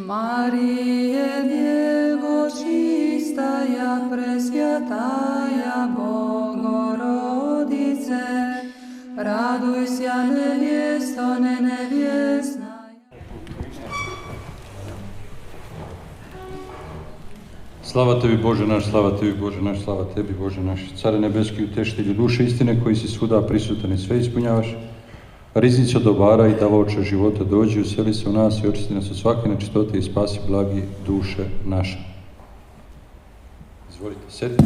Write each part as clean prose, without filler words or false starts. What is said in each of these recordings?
Marije, Djevo čistaja, presvjataja, Bogorodice, raduj se, nevjesto, nevjesna. Slava tebi Bože naš, slava tebi Bože naš, slava tebi Bože naš, Care nebeski, utešitelju duše istine, koji si svuda prisutan i sve ispunjavaš, riznicu dobara i davaoče života dođi, useli se u nas i očisti nas od svake nečistote i spasi blagi duše naše. Izvolite, sedite.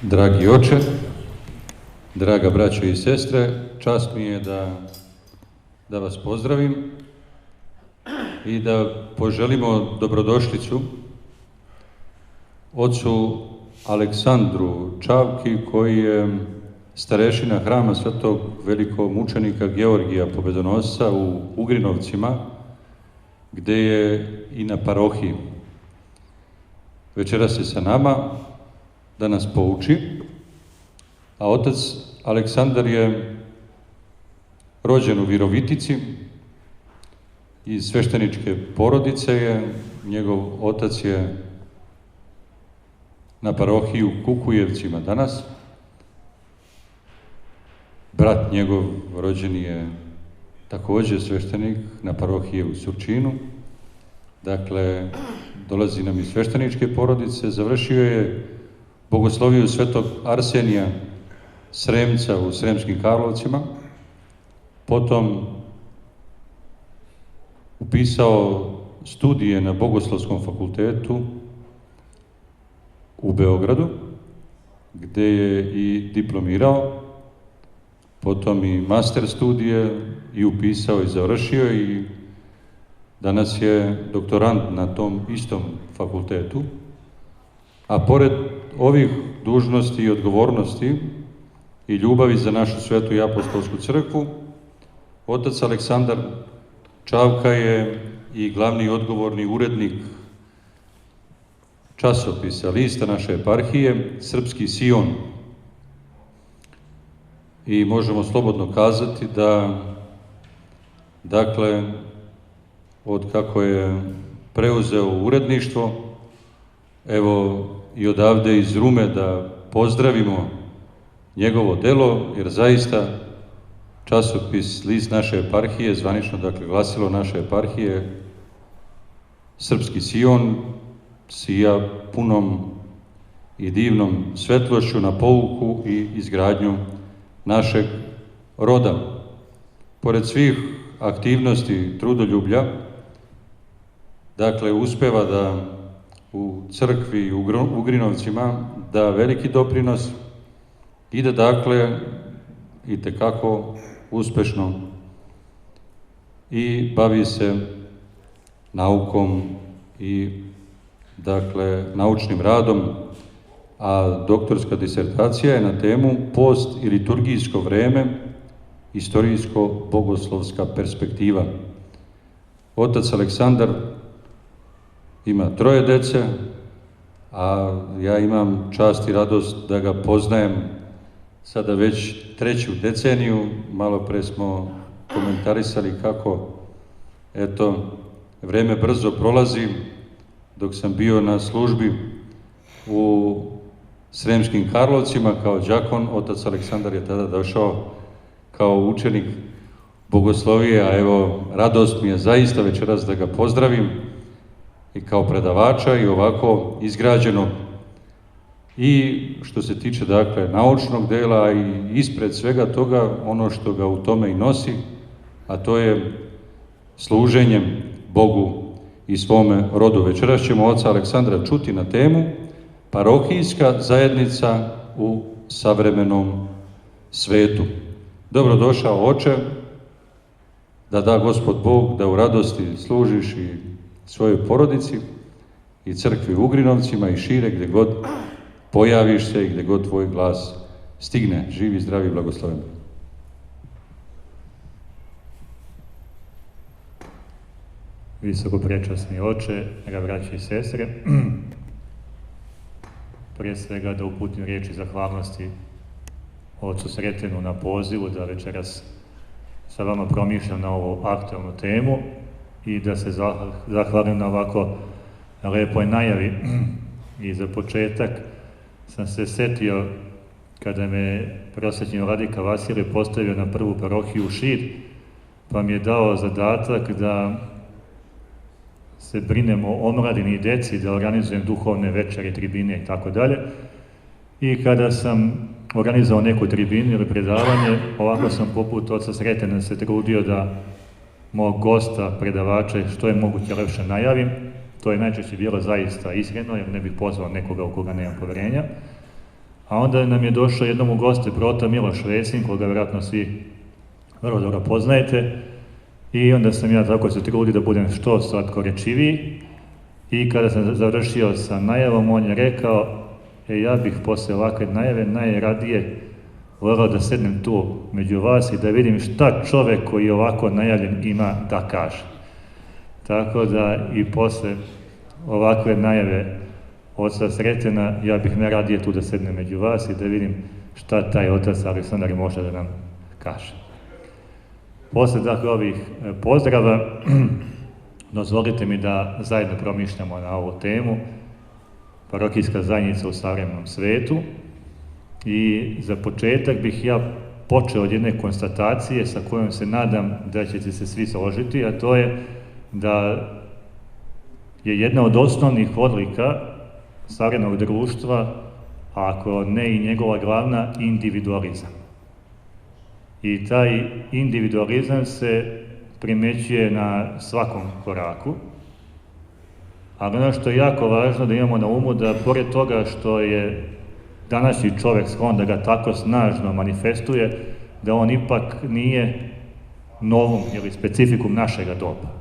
Dragi oče, draga braćo i sestre, čast mi je da vas pozdravim i da poželimo dobrodošlicu ocu Aleksandru Čavki, koji je starešina hrama svetog velikog mučenika Georgija Pobedonosca u Ugrinovcima, gde je i na parohiji. Večeras je sa nama da nas pouči, a otac Aleksandar je rođen u Virovitici, iz svešteničke porodice je, njegov otac je na parohiji u Kukujevcima danas, brat njegov rođeni je također sveštenik na parohiji u Surčinu, dakle dolazi nam iz svešteničke porodice, završio je bogosloviju svetog Arsenija Sremca u Sremskim Karlovcima, potom upisao studije na Bogoslovskom fakultetu u Beogradu, gde je i diplomirao, potom i master studije i upisao i završio i danas je doktorant na tom istom fakultetu. A pored ovih dužnosti i odgovornosti i ljubavi za našu svetu i apostolsku crkvu, otac Aleksandar Čavka je i glavni odgovorni urednik časopisa, lista naše eparhije, Srpski Sion. I možemo slobodno kazati da, dakle, od kako je preuzeo uredništvo, evo i odavde iz Rume da pozdravimo njegovo delo, jer zaista časopis, list naše eparhije, zvanično, dakle, glasilo naše eparhije, Srpski Sion, sija punom i divnom svetlošću na pouku i izgradnju našeg roda. Pored svih aktivnosti trudoljublja, dakle, uspeva da u crkvi i u Ugrinovcima da veliki doprinos i da, dakle, itekako uspešno i bavi se naukom i, dakle, naučnim radom, a doktorska disertacija je na temu Post i liturgijsko vreme, istorijsko-bogoslovska perspektiva. Otac Aleksandar ima 3 dece, a ja imam čast i radost da ga poznajem sada već 3. deceniju. Malo pre smo komentarisali kako, eto, vreme brzo prolazi. Dok sam bio na službi u Sremskim Karlovcima kao đakon, otac Aleksandar je tada došao kao učenik bogoslovije, a evo, radost mi je zaista večeras da ga pozdravim i kao predavača i ovako izgrađenog i što se tiče, dakle, naučnog dela i ispred svega toga ono što ga u tome i nosi, a to je služenjem Bogu i svome rodu. Večeras ćemo oca Aleksandra čuti na temu Parohijska zajednica u savremenom svetu. Dobrodošao, oče, da Gospod Bog da u radosti služiš i svojoj porodici i crkvi u Ugrinovcima i šire, gdje god pojaviš se i gdje god tvoj glas stigne. Živi, zdravi, blagosloven. Visoko prečasni oče, braće i sestre, prije svega da uputim riječi zahvalnosti ocu Sretenu na pozivu da večeras sa vama promišljam na ovu aktualnu temu i da se zahvalim na ovako lepoj najavi. I za početak sam se setio kada me prosvećeni vladika Vasilije postavio na prvu parohiju u Šid, pa mi je dao zadatak da se brinemo o omladini i deci, da organizujem duhovne večere, tribine i tako dalje. I kada sam organizao neku tribinu ili predavanje, ovako sam poput oca Sretena se trudio da mog gosta, predavača, što je moguće lepše najavim. To je najčešće bilo zaista iskreno, jer ne bih pozvao nekoga u koga nemam poverenja. A onda nam je došao jednom u goste prota Miloš Vesin, koga vjerojatno svi vrlo dobro poznajete. I onda sam ja tako se trudio da budem što slatkorečiviji. I kada sam završio sa najavom, on je rekao: ja bih posle ovakve najave najradije volao da sednem tu među vas i da vidim šta čovek koji je ovako najavljen ima da kaže. Tako da i posle ovakve najave oca Sretena, ja bih najradije tu da sednem među vas i da vidim šta taj otac Aleksandar može da nam kaže. Posle dakle ovih pozdrava, dozvolite mi da zajedno promišljamo na ovu temu, parohijska zajednica u savremenom svetu. I za početak bih ja počeo od jedne konstatacije sa kojom se nadam da ćete se svi složiti, a to je da je jedna od osnovnih odlika savremenog društva, ako ne i njegova glavna, individualizam. I taj individualizam se primećuje na svakom koraku, ali ono što je jako važno da imamo na umu da pored toga što je današnji čovek sklon da ga tako snažno manifestuje, da on ipak nije novum ili specifikum našega doba.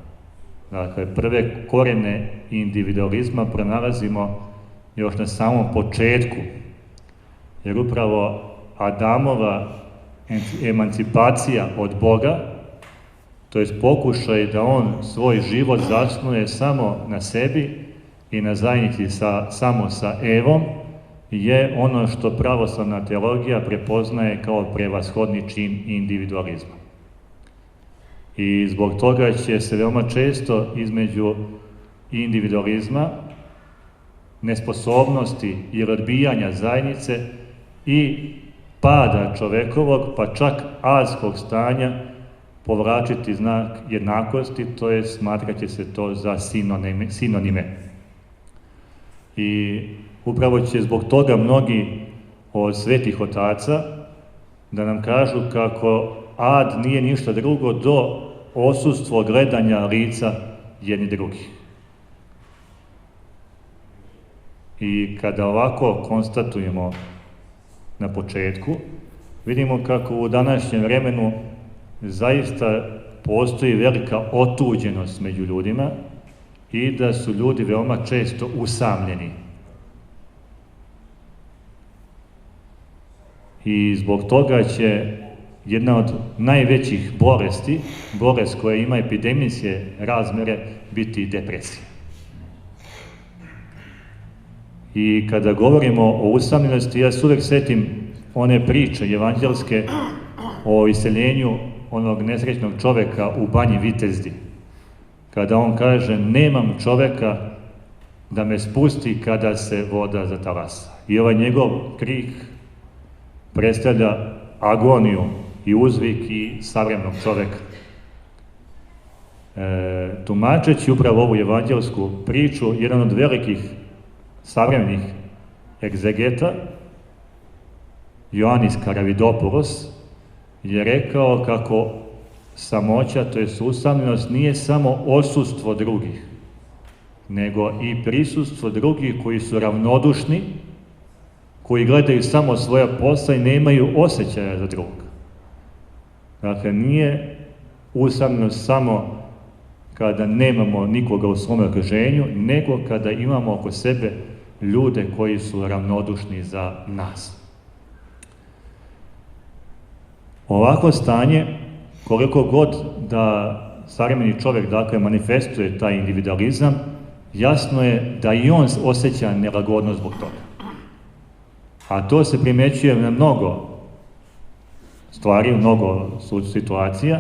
Dakle, prve korene individualizma pronalazimo još na samom početku, jer upravo Adamova emancipacija od Boga, to je pokušaj da on svoj život zasnuje samo na sebi i na zajednici samo sa Evom, je ono što pravoslavna teologija prepoznaje kao prevashodni čin individualizma. I zbog toga će se veoma često između individualizma, nesposobnosti i odbijanja zajednice i pada čovekovog, pa čak adskog stanja, povlačiti znak jednakosti, to je smatrat će se to za sinonime. I upravo će zbog toga mnogi od svetih otaca da nam kažu kako ad nije ništa drugo do odsustvo gledanja lica jedni drugih. I kada ovako konstatujemo na početku, vidimo kako u današnjem vremenu zaista postoji velika otuđenost među ljudima i da su ljudi veoma često usamljeni. I zbog toga će jedna od najvećih bolesti, bolest koja ima epidemijske razmere, biti depresija. I kada govorimo o usamljenosti, ja se uvek setim one priče evanđelske o iseljenju onog nesrećnog čoveka u banji Vitezdi, kada on kaže: nemam čoveka da me spusti kada se voda zatalasa. I ovaj njegov krik predstavlja agoniju i uzvik i savremenog čoveka. Tumačeći upravo ovu evanđelsku priču, jedan od velikih savremenih egzegeta, Ioannis Karavidopoulos, je rekao kako samoća, to je usamljenost, nije samo odsustvo drugih, nego i prisustvo drugih koji su ravnodušni, koji gledaju samo svoja posla i nemaju osjećaja za drugog. Dakle, nije usamljenost samo kada nemamo nikoga u svom okruženju, nego kada imamo oko sebe ljude koji su ravnodušni za nas. Ovako stanje, koliko god da savremeni čovjek dakle manifestuje taj individualizam, jasno je da i on osjeća nelagodnost zbog toga. A to se primećuje na mnogo stvari, mnogo situacija,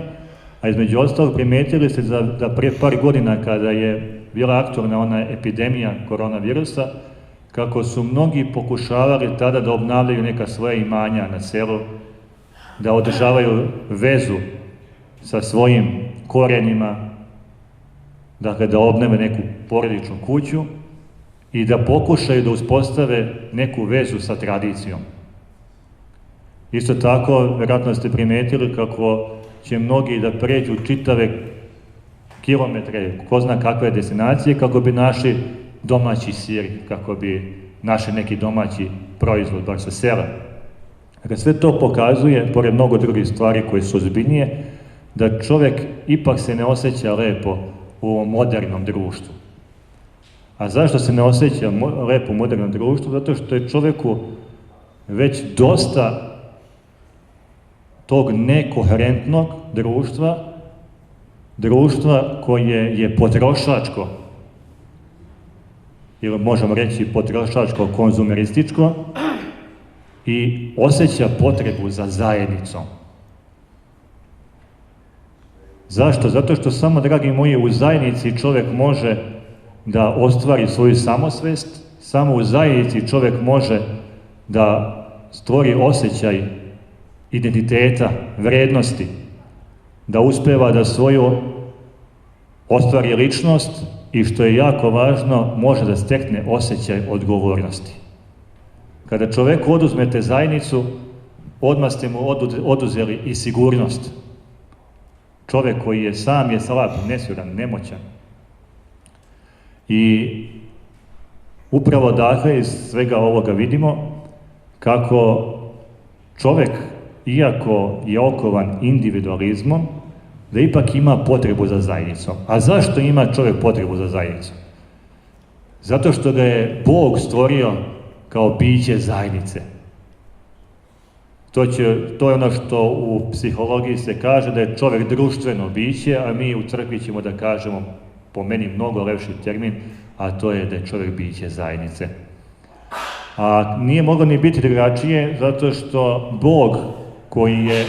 a između ostalog primijetili ste da prije par godina kada je bila aktualna ona epidemija koronavirusa, kako su mnogi pokušavali tada da obnavljaju neka svoja imanja na selu, da održavaju vezu sa svojim korenima, dakle da obnove neku porodičnu kuću i da pokušaju da uspostave neku vezu sa tradicijom. Isto tako, vjerojatno ste primijetili kako će mnogi da pređu čitave kilometre, ko zna kakve destinacije, kako bi našli domaći sir, kako bi našli neki domaći proizvod, bar sa sela. Dakle, sve to pokazuje, pored mnogo drugih stvari koje su ozbiljnije, da čovjek ipak se ne osjeća lepo u ovom modernom društvu. A zašto se ne osjeća lepo u modernom društvu? Zato što je čovjeku već dosta tog nekoherentnog društva koje je potrošačko, ili možemo reći potrošačko konzumerističko, i osjeća potrebu za zajednicom. Zašto? Zato što samo, dragi moji, u zajednici čovjek može da ostvari svoju samosvest, samo u zajednici čovjek može da stvori osjećaj identiteta, vrednosti, da uspeva da svoju ostvari ličnost i, što je jako važno, može da stekne osjećaj odgovornosti. Kada čoveku oduzmete zajednicu, odmah ste mu oduzeli i sigurnost. Čovjek koji je sam je slab, nesiguran, nemoćan. I upravo dakle iz svega ovoga vidimo kako čovjek, iako je okovan individualizmom, da ipak ima potrebu za zajednicom. A zašto ima čovjek potrebu za zajednicom? Zato što ga je Bog stvorio kao biće zajednice. To je ono što u psihologiji se kaže da je čovjek društveno biće, a mi u crkvi ćemo da kažemo, po meni mnogo lepši termin, a to je da je čovjek biće zajednice. A nije moglo ni biti drugačije, zato što Bog koji je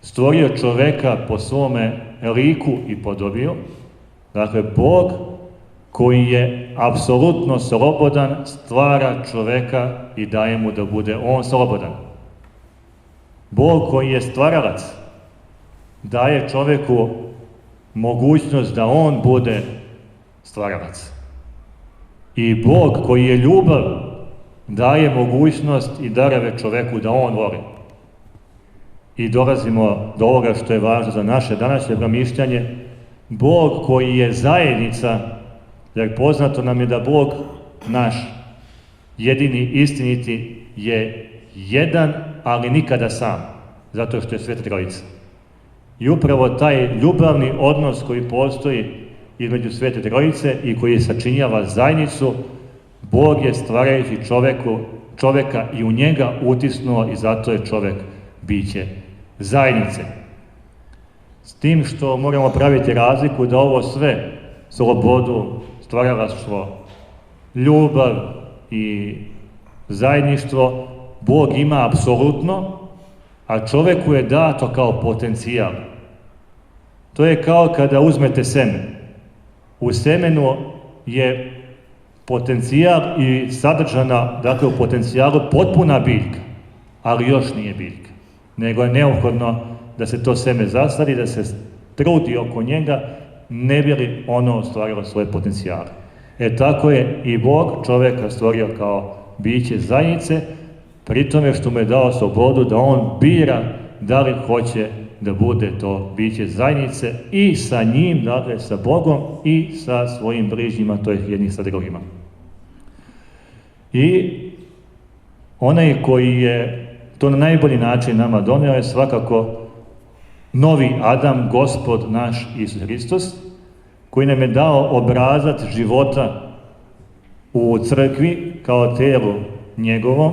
stvorio čoveka po svome liku i podobiju, dakle Bog koji je apsolutno slobodan, stvara čoveka i daje mu da bude on slobodan. Bog koji je stvaralac daje čoveku mogućnost da on bude stvaralac. I Bog koji je ljubav daje mogućnost i darove čoveku da on voli. I dolazimo do ovoga što je važno za naše današnje promišljanje. Bog koji je zajednica, jer poznato nam je da Bog naš, jedini istiniti, je jedan, ali nikada sam, zato što je Sveta Trojica. I upravo taj ljubavni odnos koji postoji između Svete Trojice i koji sačinjava zajednicu, Bog je stvarajući čoveka i u njega utisnuo i zato je čovek biće zajednice. S tim što moramo praviti razliku da ovo sve, slobodu, stvaralaštvo, ljubav i zajedništvo, Bog ima apsolutno, a čoveku je dato kao potencijal. To je kao kada uzmete seme. U semenu je potencijal i sadržana, dakle u potencijalu, potpuna biljka, ali još nije biljka. Nego je neophodno da se to seme zasadi, da se trudi oko njega, ne bi li ono ostvarilo svoje potencijale. Tako je i Bog čoveka stvorio kao biće zajednice, pri tome što mu je dao slobodu da on bira da li hoće da bude to biće zajednice i sa njim, dakle sa Bogom i sa svojim bližnjima, to je jednih sa drugima. I onaj koji je to na najbolji način nama doneo je svakako novi Adam, Gospod naš Isus Hristos, koji nam je dao obrazac života u crkvi kao telu njegovom,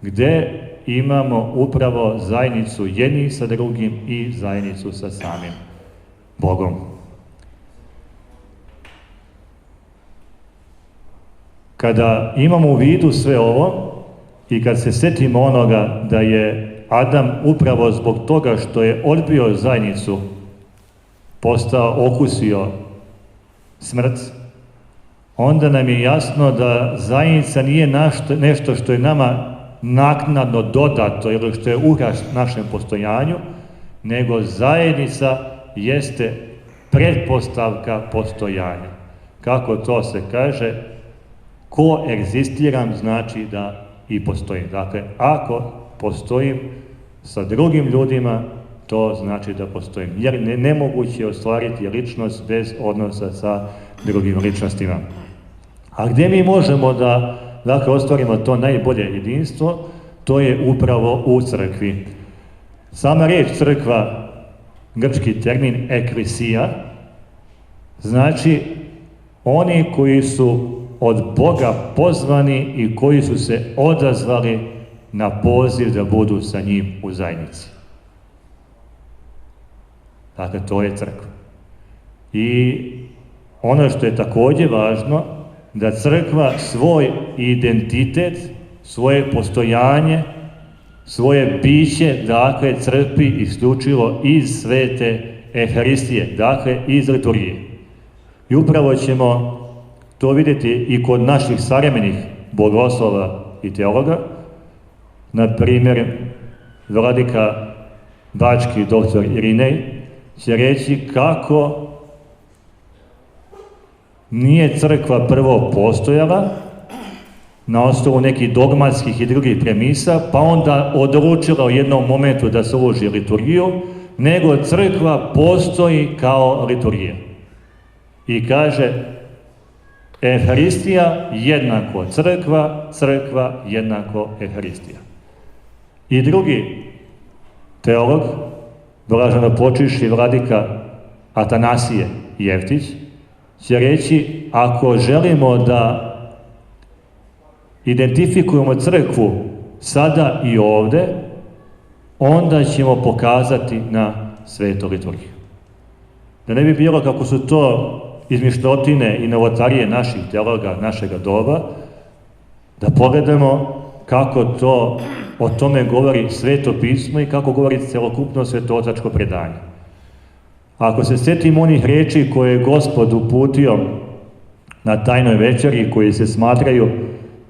gde imamo upravo zajednicu jednih sa drugim i zajednicu sa samim Bogom. Kada imamo u vidu sve ovo i kad se setimo onoga da je Adam upravo zbog toga što je odbio zajednicu, okusio smrt, onda nam je jasno da zajednica nije nešto što je nama naknadno dodato ili što je ukras našem postojanju, nego zajednica jeste pretpostavka postojanja. Kako to se kaže, koegzistiram znači da i postojim. Dakle, ako postojim sa drugim ljudima, to znači da postojim. Jer nemoguće je ostvariti ličnost bez odnosa sa drugim ličnostima. A gdje mi možemo da ostvarimo to najbolje jedinstvo? To je upravo u crkvi. Sama riječ crkva, grčki termin eklisija, znači oni koji su od Boga pozvani i koji su se odazvali na poziv da budu sa njim u zajednici. Dakle, to je crkva. I ono što je također važno, da crkva svoj identitet, svoje postojanje, svoje biće, dakle, crpi isključivo iz svete Euharistije, dakle, iz liturgije. I upravo ćemo to vidjeti i kod naših savremenih bogoslova i teologa. Na primjer, vladika bački doktor Irinej će reći kako nije crkva prvo postojala na osnovu nekih dogmatskih i drugih premisa, pa onda odlučila u jednom momentu da se uloži liturgiju, nego crkva postoji kao liturgija. I kaže, Euharistija jednako crkva, crkva jednako Euharistija. I drugi teolog, blaženopočivši vladika Atanasije Jeftić, će reći, ako želimo da identifikujemo crkvu sada i ovdje, onda ćemo pokazati na svetu liturgiju. Da ne bi bilo kako su to izmišljotine i novotarije naših teologa, našega doba, da pogledamo kako to o tome govori Sveto pismo i kako govori celokupno svetootačko predanje. Ako se sjetimo onih riječi koje je Gospod uputio na tajnoj večeri, koji se smatraju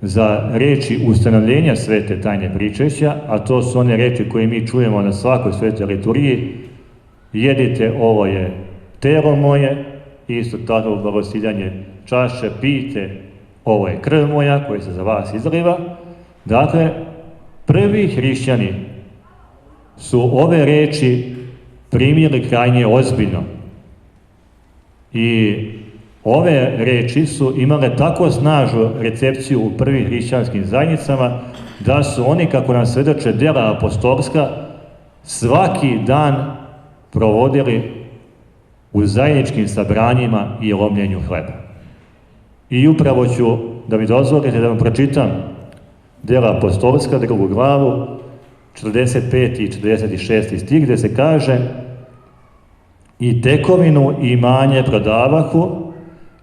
za riječi ustanovljenja svete tajne pričešća, a to su one riječi koje mi čujemo na svakoj svetoj liturgiji, jedite, ovo je telo moje, isto tako blagosiljanje čaše, pijte, ovo je krv moja koja se za vas izliva. Dakle, prvi hrišćani su ove riječi primili krajnje ozbiljno. I ove riječi su imale tako snažnu recepciju u prvim hrišćanskim zajednicama, da su oni, kako nam svjedoče djela apostolska, svaki dan provodili u zajedničkim sabranjima i lomljenju hleba. I upravo ću, da mi dozvolite da vam pročitam djela apostolska, 2. glavu, 45. i 46. stih, gdje se kaže: i tekovinu i imanje prodavahu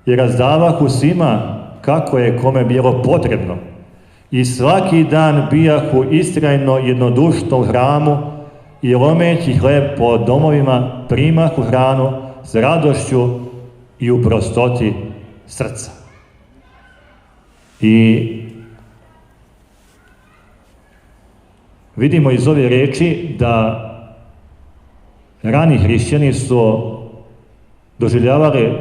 i razdavahu svima kako je kome bilo potrebno. I svaki dan bijahu istrajno jednodušno u hramu i lomeći hleb po domovima primahu hranu s radošću i u prostoti srca. I vidimo iz ove riječi da rani hrišćani su doživljavali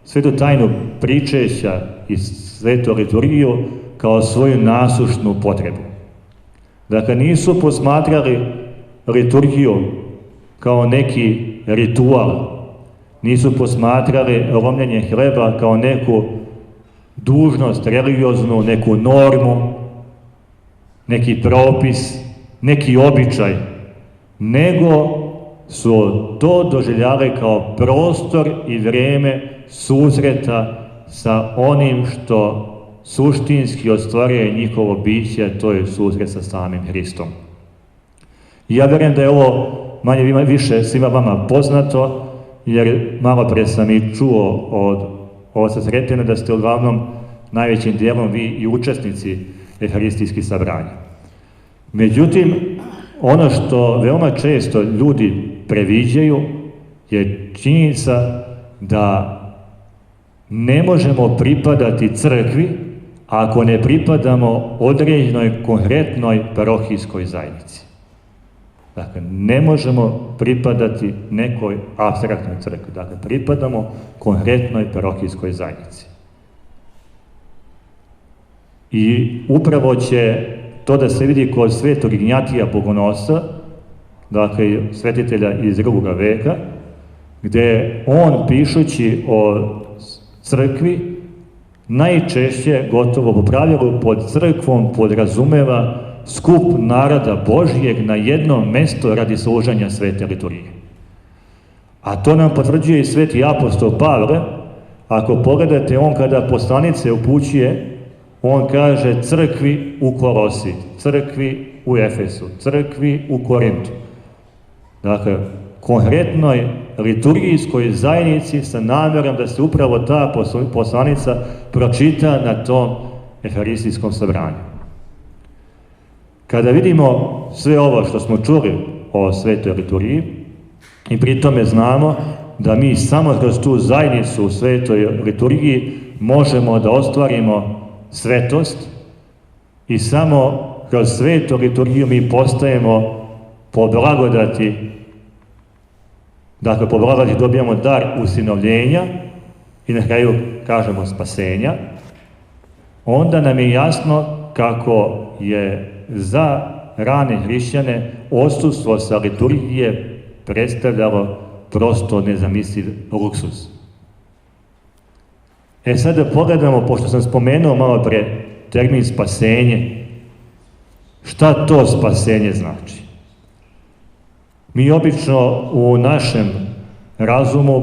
svetu tajnu pričešća i svetu liturgiju kao svoju nasušnu potrebu. Dakle, nisu posmatrali liturgiju kao neki ritual, nisu posmatrali lomljenje hleba kao neku dužnost religioznu, neku normu, neki propis, neki običaj, nego su to doživljavali kao prostor i vrijeme susreta sa onim što suštinski ostvaruje njihovo biće, a to je susret sa samim Hristom. I ja vjerujem da je ovo manje više svima vama poznato, jer malo prije sam i čuo od oca Sretina da ste uglavnom najvećim dijelom vi i učesnici euharistijskih sabranja. Međutim, ono što veoma često ljudi previđaju je činjenica da ne možemo pripadati crkvi ako ne pripadamo određenoj konkretnoj parohijskoj zajednici. Dakle, ne možemo pripadati nekoj apstraktnoj crkvi. Dakle, pripadamo konkretnoj parohijskoj zajednici. I upravo će to da se vidi kod svetog Ignjatija Bogonosca, dakle, svetitelja iz 2. veka, gde on, pišući o crkvi, najčešće, gotovo po pravilu, pod crkvom podrazumeva skup naroda Božijeg na jedno mesto radi služenja svete liturgije. A to nam potvrđuje i sveti apostol Pavle. Ako pogledate, on kada poslanice upućuje, on kaže crkvi u Kolosi, crkvi u Efesu, crkvi u Korintu. Dakle, konkretnoj liturgijskoj zajednici sa namjerom da se upravo ta poslanica pročita na tom eharistijskom sabranju. Kada vidimo sve ovo što smo čuli o svetoj liturgiji i pri tome znamo da mi samo kroz tu zajednicu u svetoj liturgiji možemo da ostvarimo svetost i samo kroz svetu liturgiju mi postajemo po blagodati, dakle po blagodati dobijamo dar usinovljenja i na kraju kažemo spasenja, onda nam je jasno kako je za rane hrišćane odsustvo sa liturgije predstavljalo prosto nezamisliv luksuz. Sad da pogledamo, pošto sam spomenuo malo pre termin spasenje, šta to spasenje znači? Mi obično u našem razumu,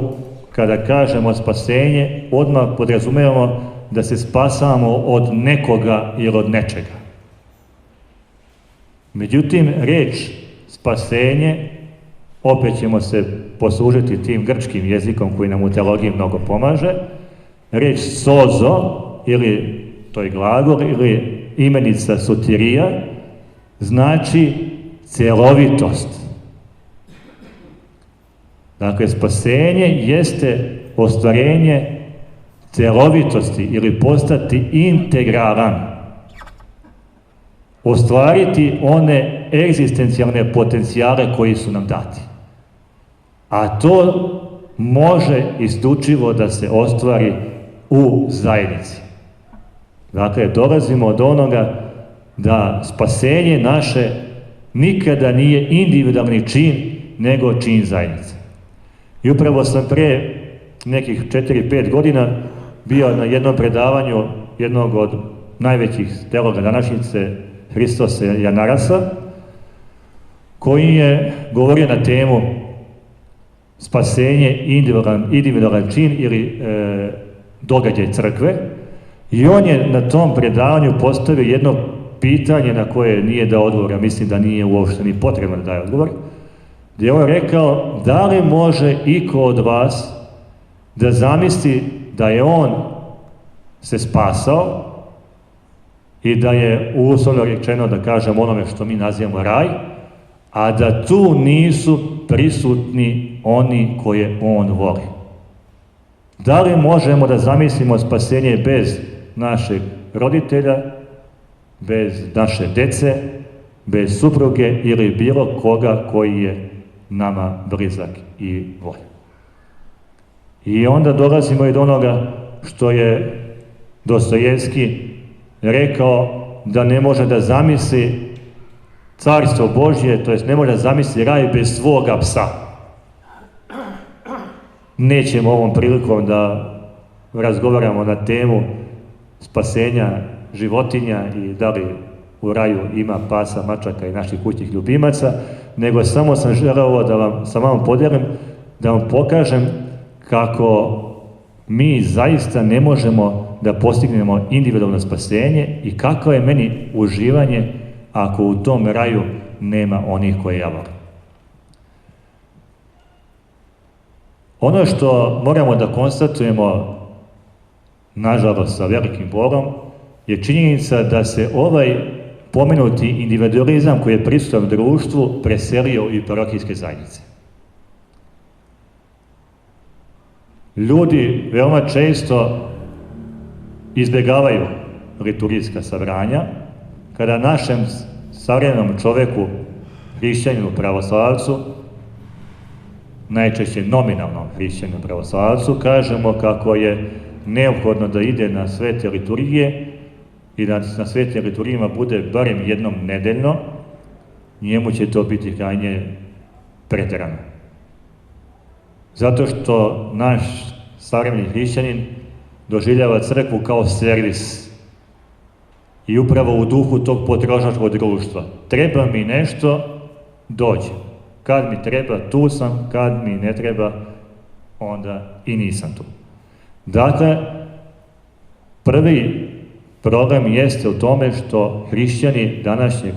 kada kažemo spasenje, odmah podrazumevamo da se spasamo od nekoga ili od nečega. Međutim, reč spasenje, opet ćemo se poslužiti tim grčkim jezikom koji nam u teologiji mnogo pomaže, reč sozo, ili to je glagol, ili imenica sotirija, znači celovitost. Dakle, spasenje jeste ostvarenje celovitosti ili postati integralan. Ostvariti one egzistencijalne potencijale koji su nam dati. A to može isključivo da se ostvari u zajednici. Dakle, dolazimo do onoga da spasenje naše nikada nije individualni čin, nego čin zajednice. I upravo sam pre nekih 4-5 godina bio na jednom predavanju jednog od najvećih teologa današnjice, Hristosa Janarasa, koji je govorio na temu spasenje individualan čin ili događaj crkve, i on je na tom predavanju postavio jedno pitanje na koje nije dao odgovor, a mislim da nije uopšte ni potrebno da daje odgovor, gdje je on rekao: da li može iko od vas da zamisli da je on se spasao i da je uslovno rečeno, da kažem, onome što mi nazivamo raj, a da tu nisu prisutni oni koje on voli? Da li možemo da zamislimo spasenje bez našeg roditelja, bez naše dece, bez supruge ili bilo koga koji je nama blizak i voljan? I onda dolazimo i do onoga što je Dostojevski rekao, da ne može da zamisli carstvo Božje, to jest ne može da zamisli raj bez svoga psa. Nećemo ovom prilikom da razgovaramo na temu spasenja životinja i da li u raju ima pasa, mačaka i naših kućnih ljubimaca, nego samo sam želeo da vam sa vama podijelim, da vam pokažem kako mi zaista ne možemo da postignemo individualno spasenje i kako je meni uživanje ako u tom raju nema onih koje ja volim. Ono što moramo da konstatujemo, nažalost sa velikim bolom, je činjenica da se ovaj pomenuti individualizam koji je prisutan u društvu preselio i parohijske zajednice. Ljudi veoma često izbjegavaju liturgijska sabranja, kada našem savremenom čoveku, hrišćaninu pravoslavcu, najčešće nominalnom hrišćaninu pravoslavcu, kažemo kako je neophodno da ide na svete liturgije i da na svete liturgijama bude barem jednom nedeljno, njemu će to biti krajnje preterano. Zato što naš savremeni hrišćanin doživljava crkvu kao servis i upravo u duhu tog potrošačkog društva. Treba mi nešto, dođe. Kad mi treba, tu sam, kad mi ne treba, onda i nisam tu. Dakle, prvi problem jeste u tome što hrišćani današnjeg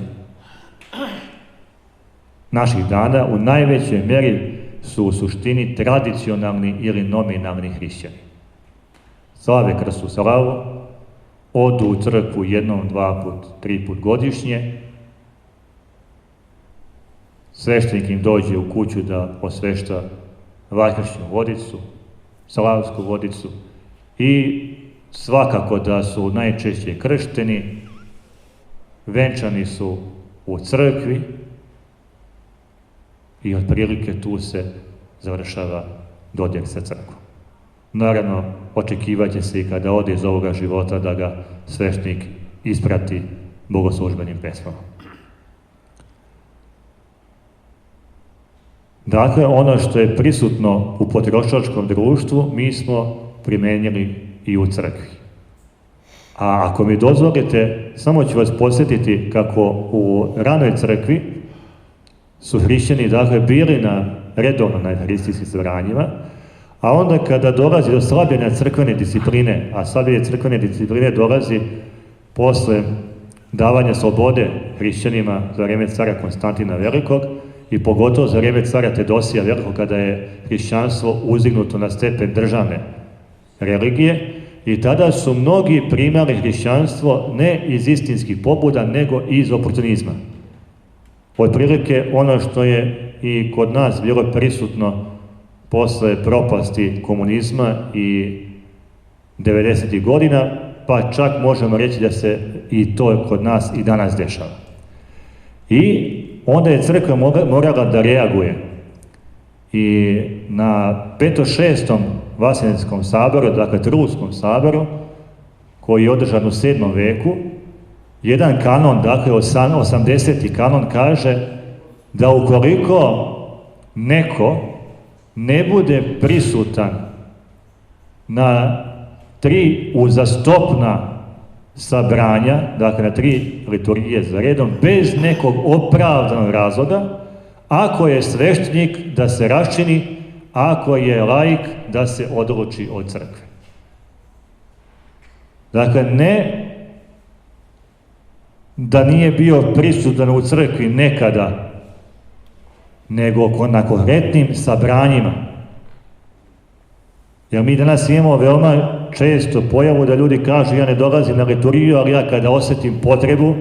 naših dana u najvećoj mjeri su u suštini tradicionalni ili nominalni hrišćani. Slave krsnu slavu, odu u crkvu jednom, 2 put, 3 put godišnje, sveštenik im dođe u kuću da osvešta vaskršnju vodicu, slavsku vodicu i svakako da su najčešće kršteni, venčani su u crkvi i otprilike tu se završava dodir sa crkvom. Naravno, očekivaće se i kada ode iz ovoga života da ga sveštenik isprati bogoslužbenim pesmama. Dakle, ono što je prisutno u potrošačkom društvu, mi smo primenjili i u crkvi. A ako mi dozvolite, samo ću vas podsjetiti kako u ranoj crkvi su hrišćani, dakle, bili redovno na euharistijskim sabranjima, a onda kada dolazi do slabljenja crkvene discipline, a slabljenje crkvene discipline dolazi posle davanja slobode hrišćanima za vrijeme cara Konstantina Velikog i pogotovo za vrijeme cara Teodosija Velikog, kada je hrišćanstvo uzdignuto na stepen državne religije, i tada su mnogi primali hrišćanstvo ne iz istinskih pobuda, nego iz oportunizma. Otprilike ono što je i kod nas bilo prisutno posle propasti komunizma i 90. godina, pa čak možemo reći da se i to kod nas i danas dešava. I onda je crkva morala da reaguje. I na 5. 6. Vaseljenskom saboru, dakle Truskom saboru, koji je održan u 7. veku, jedan kanon, dakle 80. kanon kaže da ukoliko neko ne bude prisutan na 3 uzastopna sabranja, dakle na 3 liturgije za redom, bez nekog opravdanog razloga, ako je sveštenik da se raščini, ako je laik da se odluči od crkve. Dakle, ne da nije bio prisutan u crkvi nekada, nego na konkretnim sabranjima. Jer mi danas imamo veoma često pojavu da ljudi kažu ja ne dolazim na liturgiju, ali ja kada osjetim potrebu,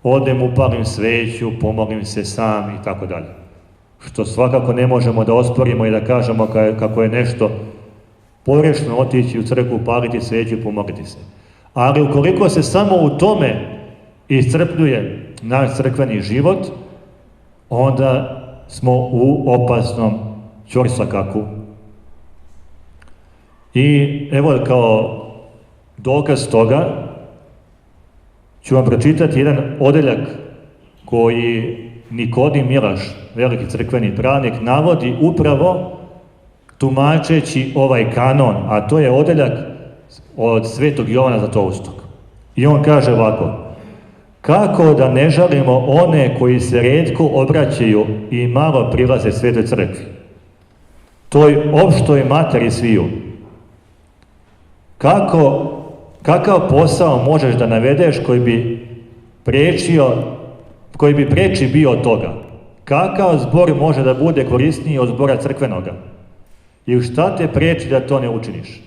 odem, upalim sveću, pomolim se sam i tako dalje. Što svakako ne možemo da osporimo i da kažemo kako je nešto pogrešno otići u crkvu, upaliti sveću i pomoliti se. Ali ukoliko se samo u tome iscrpljuje naš crkveni život, onda smo u opasnom ćorsakaku. I evo kao dokaz toga ću vam pročitati jedan odeljak koji Nikodim Milaš, veliki crkveni pravnik, navodi upravo tumačeći ovaj kanon, a to je odeljak od svetog Jovana Zlatoustog. I on kaže ovako: kako da ne žalimo one koji se retko obraćaju i malo prilaze svetoj crkvi, toj opštoj materi sviju. Kakav posao možeš da navedeš koji bi preči bio od toga? Kakav zbor može da bude korisniji od zbora crkvenoga? I šta te preči da to ne učiniš?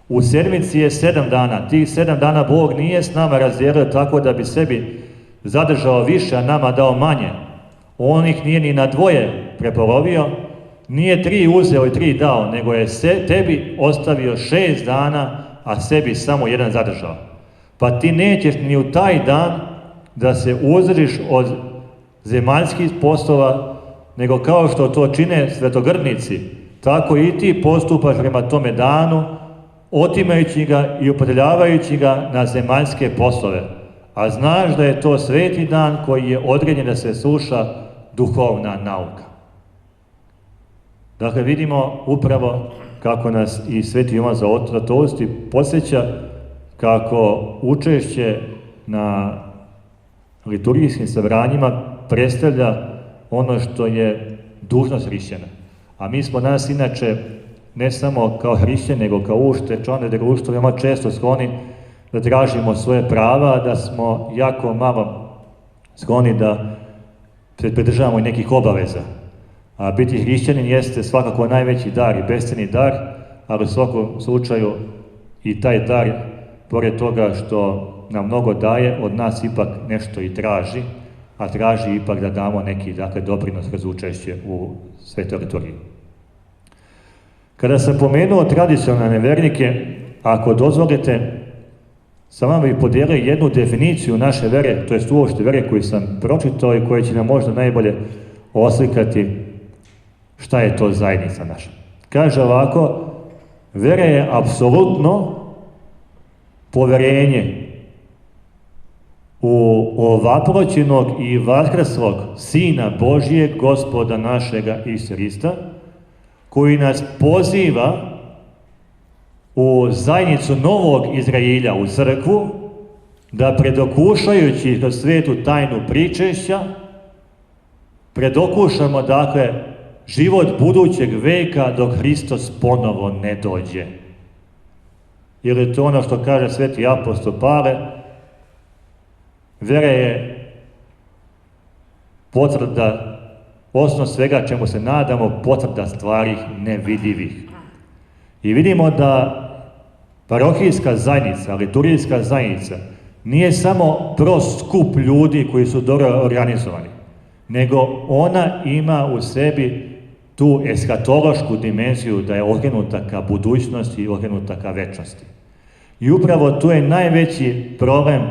U sedmici je 7 dana. Tih 7 dana Bog nije s nama razdijelio tako da bi sebi zadržao više, a nama dao manje. On ih nije ni na dvoje prepolovio, nije 3 uzeo i 3 dao, nego je tebi ostavio 6 dana, a sebi samo 1 zadržao. Pa ti nećeš ni u taj dan da se uzdržiš od zemaljskih poslova, nego kao što to čine svetogrdnici, tako i ti postupaš prema tome danu, otimajući ga i upotrebljavajući ga na zemaljske poslove. A znaš da je to sveti dan koji je određen da se sluša duhovna nauka. Dakle, vidimo upravo kako nas i Sveti Jovan Zlatousti podsjeća kako učešće na liturgijskim sabranjima predstavlja ono što je dužnost hrišćana. A mi smo danas inače ne samo kao hrišćani, nego kao ušte, članovi društva, veoma često skloni da tražimo svoje prava, da smo jako malo skloni da se pridržavamo i nekih obaveza. A biti hrišćanin jeste svakako najveći dar i bescjenni dar, ali u svakom slučaju i taj dar, pored toga što nam mnogo daje, od nas ipak nešto i traži, a traži ipak da damo neki, dakle, doprinos kroz učešće u svetoj liturgiji. Kada sam pomenuo tradicionalne vernike, ako dozvolite, sam vam bih podijelio jednu definiciju naše vere, to jest uopšte vere koju sam pročitao i koja će nam možda najbolje oslikati šta je to zajednica naša. Kaže ovako, vera je apsolutno poverenje u ovaproćenog i vaskrslog Sina Božijeg, Gospoda našega Isusa Hrista, koji nas poziva u zajednicu novog Izrailja, u crkvu, da predokušajući kroz svetu tajnu pričešća, predokušamo, dakle, život budućeg veka dok Hristos ponovo ne dođe. Jer je to ono što kaže sveti apostol Pavle, vera je potvrda, osnov svega čemu se nadamo, potvrda stvari nevidivih. I vidimo da parohijska zajednica, liturgijska zajednica, nije samo prost skup ljudi koji su dobro organizovani, nego ona ima u sebi tu eskatološku dimenziju da je okrenuta ka budućnosti i okrenuta ka večnosti. I upravo tu je najveći problem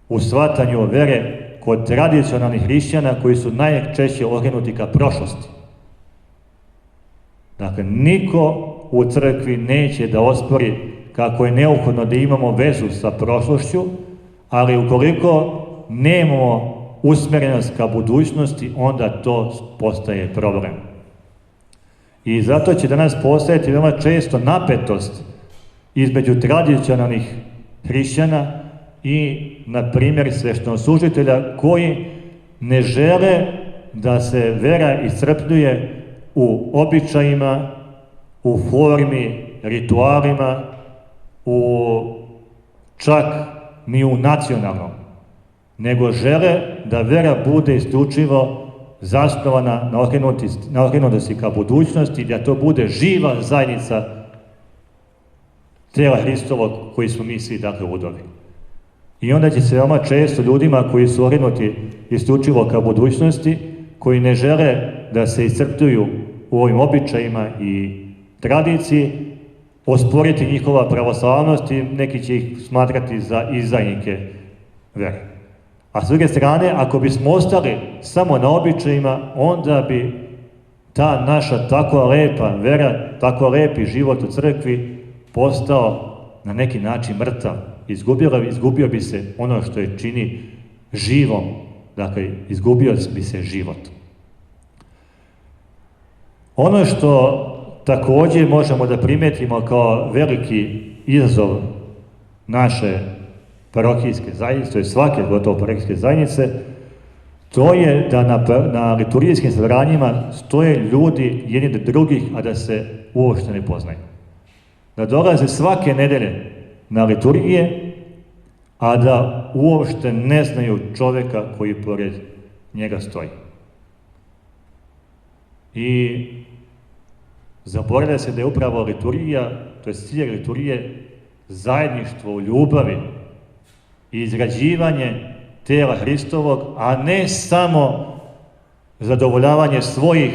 u shvatanju vere kod tradicionalnih hrišćana koji su najčešće okrenuti ka prošlosti. Dakle, niko u crkvi neće da ospori kako je neophodno da imamo vezu sa prošlošću, ali ukoliko nemamo usmjerenost ka budućnosti, onda to postaje problem. I zato će danas postojati veoma često napetost između tradicionalnih hrišćana i, na primjer, sveštenoslужitelja koji ne žele da se vera iscrpljuje u običajima, u formi, ritualima, čak ni u nacionalnom, nego žele da vera bude isključivo zasnovana na okrenutosti ka budućnosti, da to bude živa zajednica tela Hristovog koji smo mi svi, dakle, udovi. I onda će se veoma često ljudima koji su okrenuti isključivo ka budućnosti, koji ne žele da se iscrpljuju u ovim običajima i tradiciji, osporiti njihova pravoslavnost i neki će ih smatrati za izdajnike vere. A s druge strane, ako bismo ostali samo na običajima, onda bi ta naša tako lepa vera, tako lepi život u crkvi postao na neki način mrtav. Izgubio bi se ono što je čini živom, dakle, izgubio bi se život. Ono što također možemo da primetimo kao veliki izazov naše parohijske zajednice, to je svake gotovo parohijske zajednice, to je da na liturgijskim sabranjima stoje ljudi jedni do drugih, a da se uopšte ne poznaju. Da dolaze svake nedelje na liturgije, a da uopšte ne znaju čoveka koji pored njega stoji. I zaboravlja se da je upravo liturgija, to je cilj liturgije, zajedništvo u ljubavi i izgrađivanje tijela Hristovog, a ne samo zadovoljavanje svojih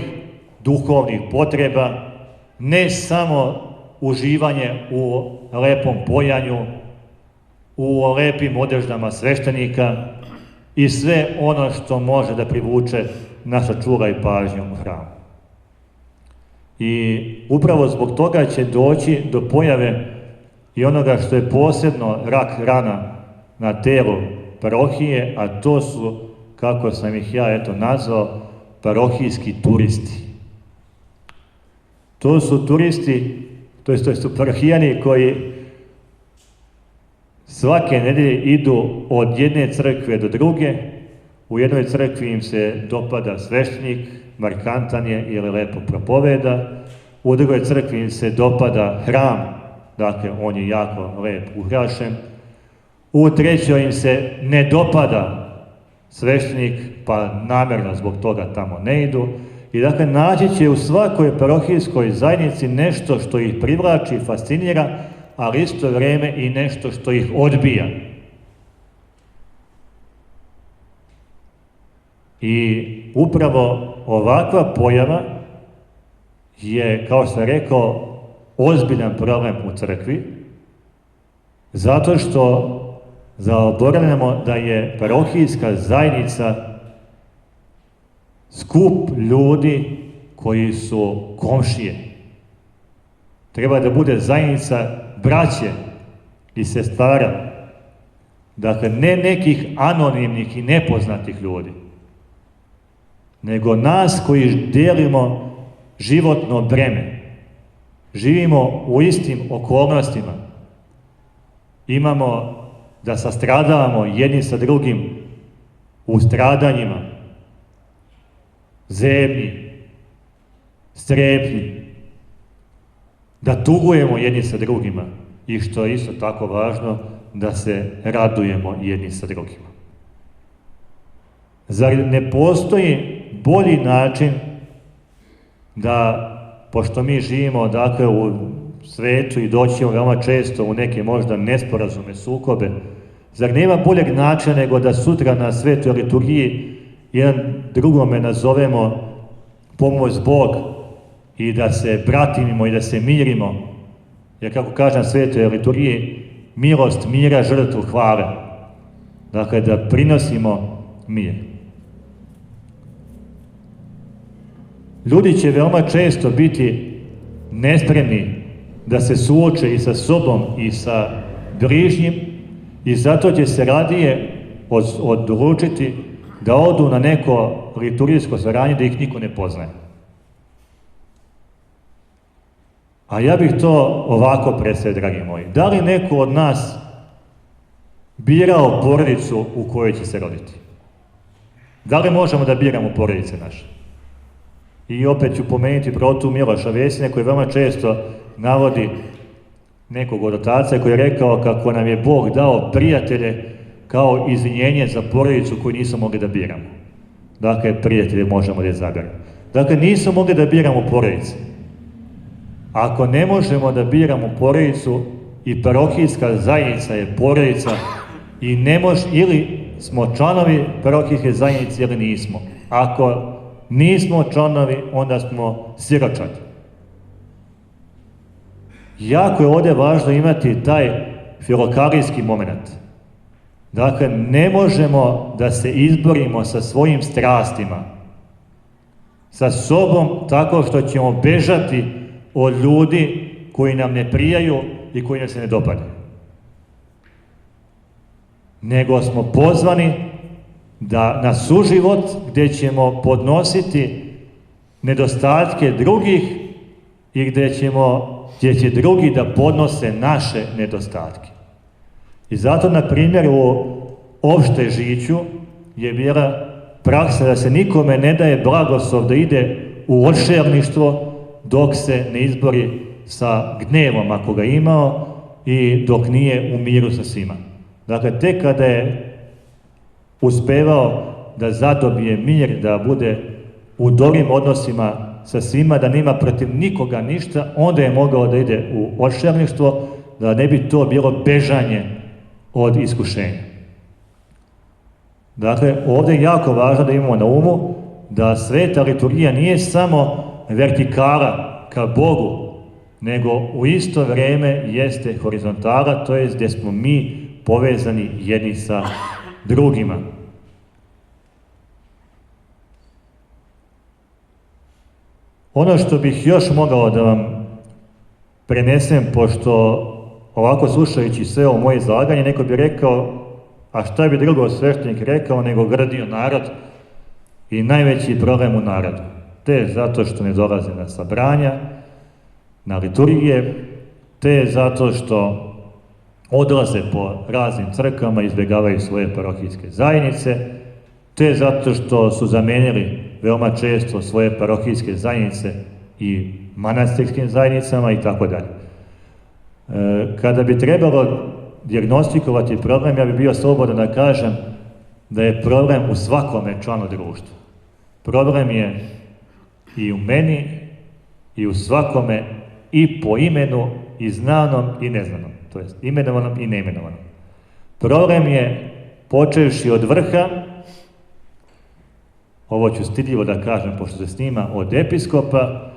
duhovnih potreba, ne samo uživanje u lepom pojanju, u lepim odeždama sveštenika i sve ono što može da privuče naša čula i pažnju u hramu. I upravo zbog toga će doći do pojave i onoga što je posebno rak rana na telu parohije, a to su, kako sam ih ja nazvao, parohijski turisti. To su turisti, to su parohijani koji svake nedelje idu od jedne crkve do druge. U jednoj crkvi im se dopada sveštenik, markantan je ili lepo propoveda. U drugoj crkvi im se dopada hram, dakle on je jako lep ukrašen. U trećoj im se ne dopada sveštenik, pa namjerno zbog toga tamo ne idu. I dakle, naći će u svakoj parohijskoj zajednici nešto što ih privlači, fascinira, ali isto vrijeme i nešto što ih odbija. I upravo ovakva pojava je, kao sam rekao, ozbiljan problem u crkvi, zato što zaboravljamo da je parohijska zajednica skup ljudi koji su komšije. Treba da bude zajednica braće i sestara, dakle ne nekih anonimnih i nepoznatih ljudi, nego nas koji delimo životno breme, živimo u istim okolnostima, imamo da sastradavamo jedni sa drugim u stradanjima, zebnji, strepnji, da tugujemo jedni sa drugima i što je isto tako važno, da se radujemo jedni sa drugima. Zar ne postoji bolji način da, pošto mi živimo dakle u svetu i doćemo veoma često u neke možda nesporazume, sukobe, zar nema boljeg načina nego da sutra na svetoj liturgiji jedan drugome nazovemo pomoć Bog i da se bratimimo i da se mirimo, jer kako kaže na svetoj liturgiji, milost mira žrtvu hvale. Dakle, da prinosimo mir. Ljudi će veoma često biti nespremni da se suoče i sa sobom i sa bližnjim i zato će se radije odlučiti da odu na neko liturgijsko zvaranje da ih niko ne poznaje. A ja bih to ovako predstavio, dragi moji. Da li neko od nas birao porodicu u kojoj će se roditi? Da li možemo da biramo porodice naše? I opet ću pomenuti protu Miloša Vesine koji veoma često navodi nekog od otaca koji je rekao kako nam je Bog dao prijatelje kao izvinjenje za porodicu koju nismo mogli da biramo. Dakle, prijatelje možemo da izaberemo. Dakle, nismo mogli da biramo porodice. Ako ne možemo da biramo porodicu i parohijska zajednica je porodica i ne može, ili smo članovi parohijske zajednice ili nismo. Ako nismo članovi, onda smo siročadi. Jako je ovdje važno imati taj filokalijski moment. Dakle, ne možemo da se izborimo sa svojim strastima, sa sobom tako što ćemo bežati od ljudi koji nam ne prijaju i koji nam se ne dopadaju. Nego smo pozvani da na suživot gdje ćemo podnositi nedostatke drugih i gdje će drugi da podnose naše nedostatke. I zato, na primjer, u opšte žiću je bila praksa da se nikome ne daje blagoslov da ide u odšerništvo dok se ne izbori sa gnevom ako ga imao i dok nije u miru sa svima. Dakle, tek kada je uspevao da zadobije mir, da bude u dobrim odnosima sa svima, da nema protiv nikoga ništa, onda je mogao da ide u odšerništvo, da ne bi to bilo bežanje od iskušenja. Dakle, ovdje je jako važno da imamo na umu da sveta liturgija nije samo vertikala ka Bogu, nego u isto vrijeme jeste horizontala, to je gdje smo mi povezani jedni sa drugima. Ono što bih još mogao da vam prenesem, pošto ovako slušajući sve ovo moje izlaganje, neko bi rekao, a šta bi drugo sveštenik rekao nego grdio narod i najveći problem u narodu. Te zato što ne dolaze na sabranja, na liturgije, te zato što odlaze po raznim crkvama, izbjegavaju svoje parohijske zajednice, te zato što su zamenili veoma često svoje parohijske zajednice i manastirskim zajednicama i tako dalje. Kada bi trebalo dijagnostikovati problem, ja bih bio slobodan da kažem da je problem u svakome članu društva. Problem je i u meni i u svakome i po imenu i znanom i neznanom, to jest imenovanom i neimenovanom. Problem je počevši od vrha, ovo ću stidljivo da kažem pošto se snima, od episkopa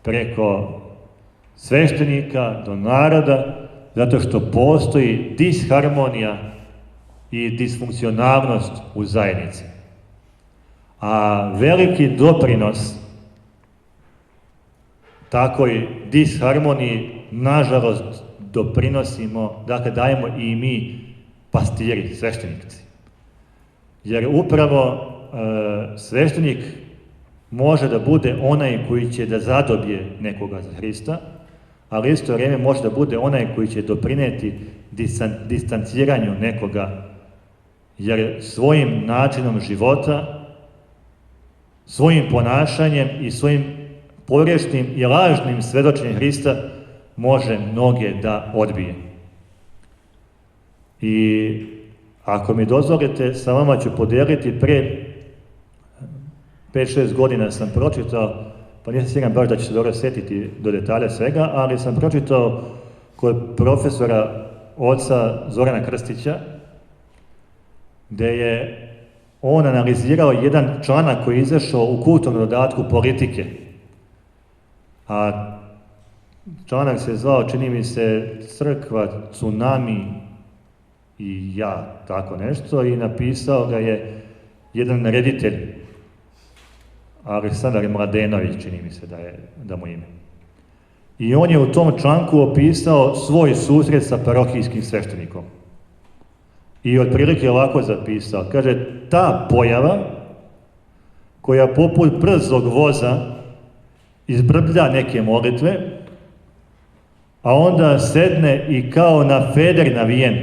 preko sveštenika do naroda, zato što postoji disharmonija i disfunkcionalnost u zajednici. A veliki doprinos takoj disharmoniji, nažalost, doprinosimo, dakle dajemo i mi pastiri, sveštenici. Jer upravo sveštenik može da bude onaj koji će da zadobije nekoga za Hrista, ali isto vrijeme može da bude onaj koji će doprineti distanciranju nekoga, jer svojim načinom života, svojim ponašanjem i svojim pogrešnim i lažnim svedočenjem Hrista može mnoge da odbije. I ako mi dozvolite, sa vama ću podijeliti, pre 5-6 godina sam pročitao, pa nisam siguran baš da ću se dobro sjetiti do detalja svega, ali sam pročitao kod profesora oca Zorana Krstića, gdje je on analizirao jedan članak koji je izašao u kulturnom dodatku politike. A članak se zvao, čini mi se, Crkva, tsunami i ja, tako nešto, i napisao ga je jedan reditelj, Aleksandar Mladenović, čini mi se da mu ime. I on je u tom članku opisao svoj susret sa parohijskim sveštenikom. I otprilike ovako zapisao, kaže, ta pojava koja poput brzog voza izbrblja neke molitve, a onda sedne i kao na feder navijen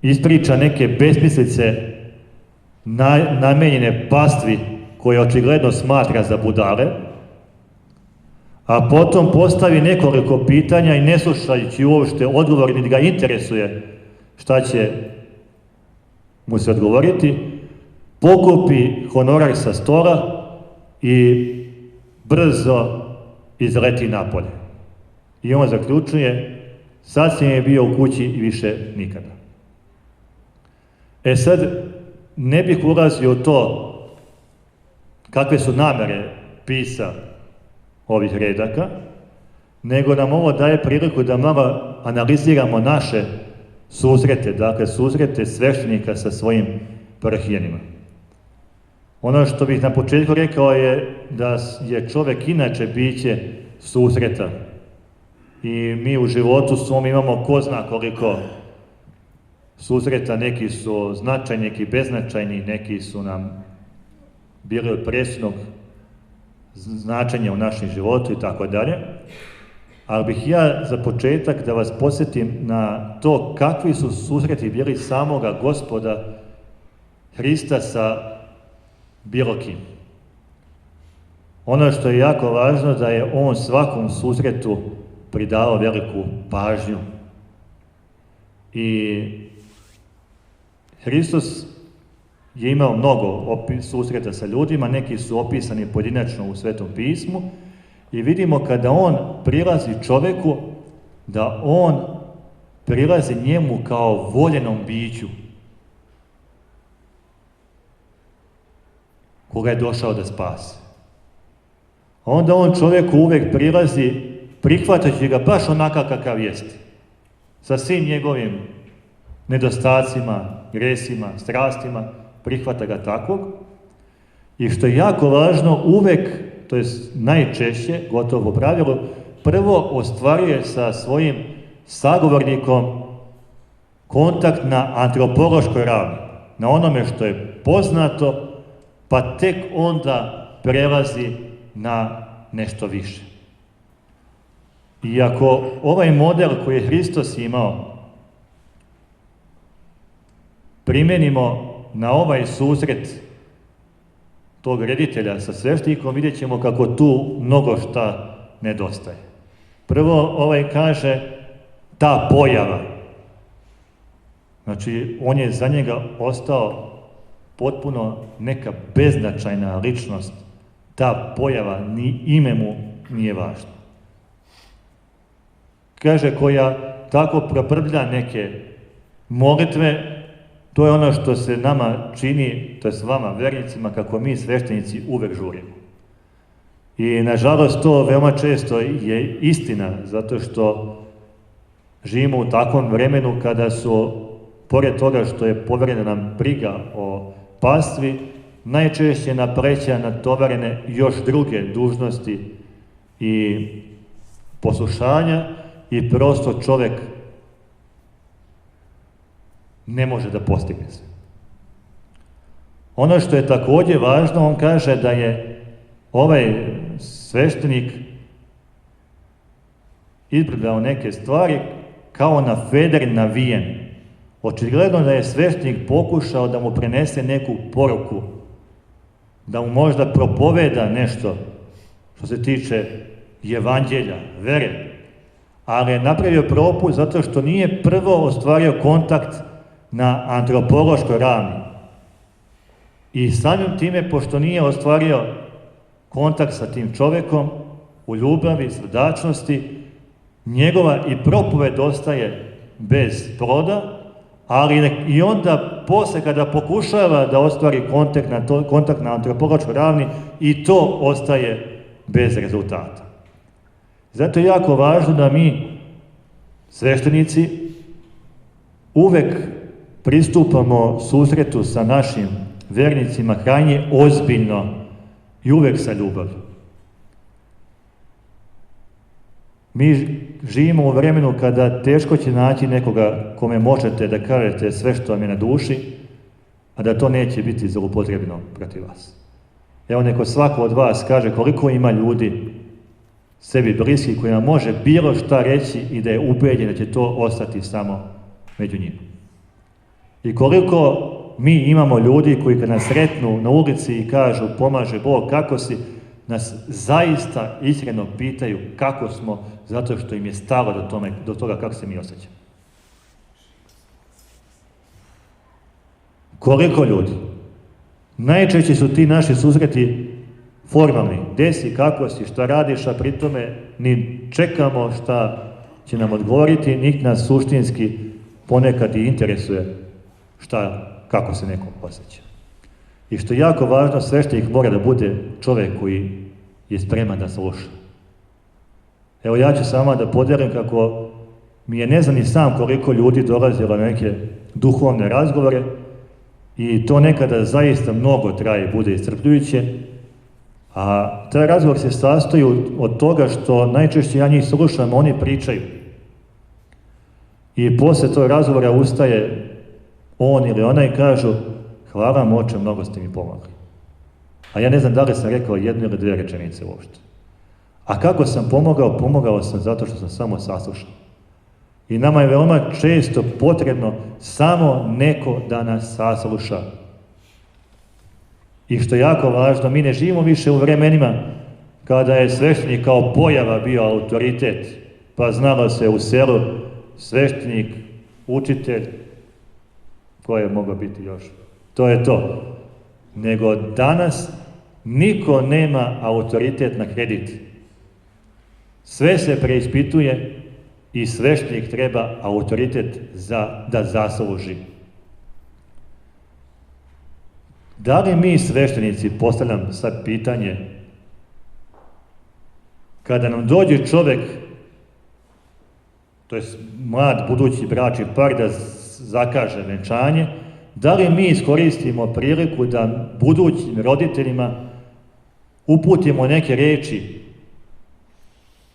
ispriča neke besmislice namenjene pastvi koje očigledno smatra za budale, a potom postavi nekoliko pitanja i ne slušajući uopšte odgovor, niti ga interesuje šta će mu se odgovoriti, pokupi honorar sa stola i brzo izleti napolje. I on zaključuje, sasvim je bio u kući i više nikada. E sad, ne bih ulazio u to kakve su namere pisa ovih redaka, nego nam ovo daje priliku da malo analiziramo naše susrete, dakle susrete sveštenika sa svojim parohijanima. Ono što bih na početku rekao je da je čovjek inače biće susreta i mi u životu svom imamo ko zna koliko susreta, neki su značajni, neki beznačajni, neki su nam bili od presudnog značenja u našem životu i tako dalje. Ali bih ja za početak da vas podsjetim na to kakvi su susreti bili samoga Gospoda Hrista sa bilo kim. Ono što je jako važno da je on svakom susretu pridao veliku pažnju. I Hristos je imao mnogo susreta sa ljudima, neki su opisani pojedinačno u Svetom pismu i vidimo kada on prilazi čoveku, da on prilazi njemu kao voljenom biću. koga je došao da spase. Onda on čovjeku uvek prilazi, prihvatajući ga baš onakav kakav jeste, sa svim njegovim nedostacima, gresima, strastima, prihvata ga takvog. I što je jako važno, uvek, to je najčešće, gotovo po pravilu, prvo ostvaruje sa svojim sagovornikom kontakt na antropološkoj ravni, na onome što je poznato, pa tek onda prelazi na nešto više. I ako ovaj model koji je Hristos imao primenimo na ovaj susret tog reditelja sa sveštenikom, vidjet ćemo kako tu mnogo šta nedostaje. Prvo, kaže ta pojava. Znači, on je za njega ostao potpuno neka beznačajna ličnost. Ta pojava, ni ime mu nije važno. Kaže, koja tako proprblja neke molitve, to je ono što se nama čini, to je s vama, vernicima, kako mi sveštenici uvek žurimo. I nažalost to veoma često je istina, zato što živimo u takvom vremenu kada su, pored toga što je poverena nam briga o pastvi, najčešće na pleća natovarene još druge dužnosti i poslušanja i prosto čovek ne može da postigne se. Ono što je takođe važno, on kaže da je ovaj sveštenik izbregao neke stvari kao na feder navijen. Očigledno da je sveštenik pokušao da mu prenese neku poruku, da mu možda propoveda nešto što se tiče evanđelja, vere, ali je napravio propust zato što nije prvo ostvario kontakt na antropološkoj ravni. I samim time, pošto nije ostvario kontakt sa tim čovekom u ljubavi, srdačnosti, njegova i propoved ostaje bez ploda, ali i onda posle kada pokušava da ostvari kontakt na antropološkoj ravni, i to ostaje bez rezultata. Zato je jako važno da mi, sveštenici, uvek pristupamo susretu sa našim vernicima krajnje ozbiljno i uvek sa ljubavlju. Mi živimo u vremenu kada teško će naći nekoga kome možete da kažete sve što vam je na duši, a da to neće biti zloupotrebno protiv vas. Evo, neko svako od vas kaže koliko ima ljudi sebi bliski kojima može bilo šta reći i da je ubeđen da će to ostati samo među njima. I koliko mi imamo ljudi koji kad nas sretnu na ulici i kažu pomaže Bog, kako si, nas zaista iskreno pitaju kako smo, zato što im je stalo do toga kako se mi osjećamo. Koliko ljudi? Najčešće su ti naši susreti formalni. Gde si, kako si, šta radiš, a pri tome ni čekamo šta će nam odgovoriti, niti nas suštinski ponekad i interesuje kako se nekom osjeća. I što je jako važno, sveštenik mora da bude čovek koji je spreman da sluša. Evo, ja ću sama da podelim kako mi je ne znam ni sam koliko ljudi dolazilo na neke duhovne razgovore i to nekada zaista mnogo traje, bude iscrpljujuće, a taj razgovor se sastoji od toga što najčešće ja njih slušam, oni pričaju. I posle tog razgovora ustaje on ili ona i kažu hvala vam oče, mnogo ste mi pomogli. A ja ne znam da li sam rekao jednu ili dve rečenice uopšte. A kako sam pomogao? Pomogao sam zato što sam samo saslušao. I nama je veoma često potrebno samo neko da nas sasluša. I što je jako važno, mi ne živimo više u vremenima kada je sveštenik kao pojava bio autoritet, pa znalo se u selu sveštenik, učitelj, ko je mogao biti još? To je to. Nego danas niko nema autoritet na kredit. Sve se preispituje i sveštenik treba autoritet da zasluži. Da li mi sveštenici, postavljam sad pitanje, kada nam dođe čovjek, to je mlad budući bračni par, da zakaže venčanje, da li mi iskoristimo priliku da budućim roditeljima uputimo neke riječi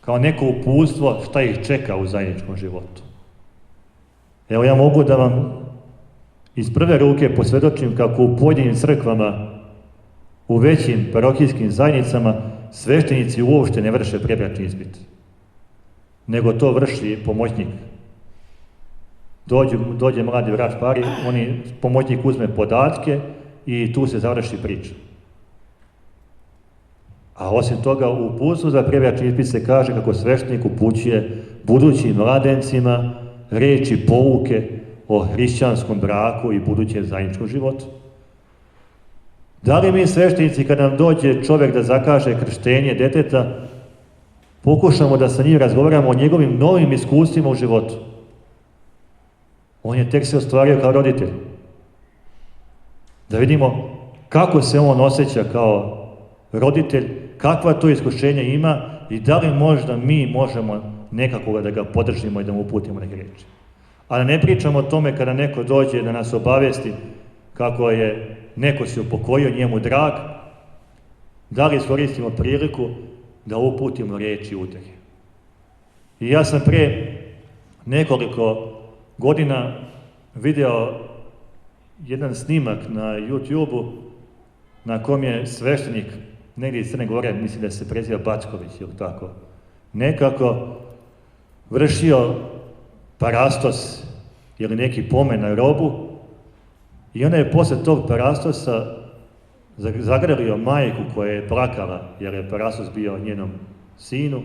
kao neko uputstvo šta ih čeka u zajedničkom životu? Evo, ja mogu da vam iz prve ruke posvjedočim kako u pojedinim crkvama, u većim parohijskim zajednicama, sveštenici uopšte ne vrše prebračni ispit, nego to vrši pomoćnik. Dođe mladi brač pari, pomoćnik uzme podatke i tu se završi priča. A osim toga, u uputstvu za prebračni ispit se kaže kako sveštenik upućuje budućim mladencima riječi pouke o hrišćanskom braku i budućem zajedničkom životu. Da li mi sveštenici, kada nam dođe čovjek da zakaže krštenje deteta, pokušamo da sa njim razgovaramo o njegovim novim iskustvima u životu? On je tek se ostvario kao roditelj. Da vidimo kako se on osjeća kao roditelj, kakva to iskušenja ima i da li možda mi možemo nekako da ga podržimo i da mu uputimo neke riječi. Ali ne pričamo o tome kada neko dođe da nas obavijesti kako je neko se upokojio, njemu drag, da li iskoristimo priliku da uputimo riječi utjehe. I ja sam prije nekoliko godina video jedan snimak na YouTube-u na kom je sveštenik negdje iz Crne Gore, mislim da se preziva Backović ili tako, nekako vršio parastos ili neki pomen na robu i onda je poslije tog parastosa zagrlio majku koja je plakala jer je parastos bio njenom sinu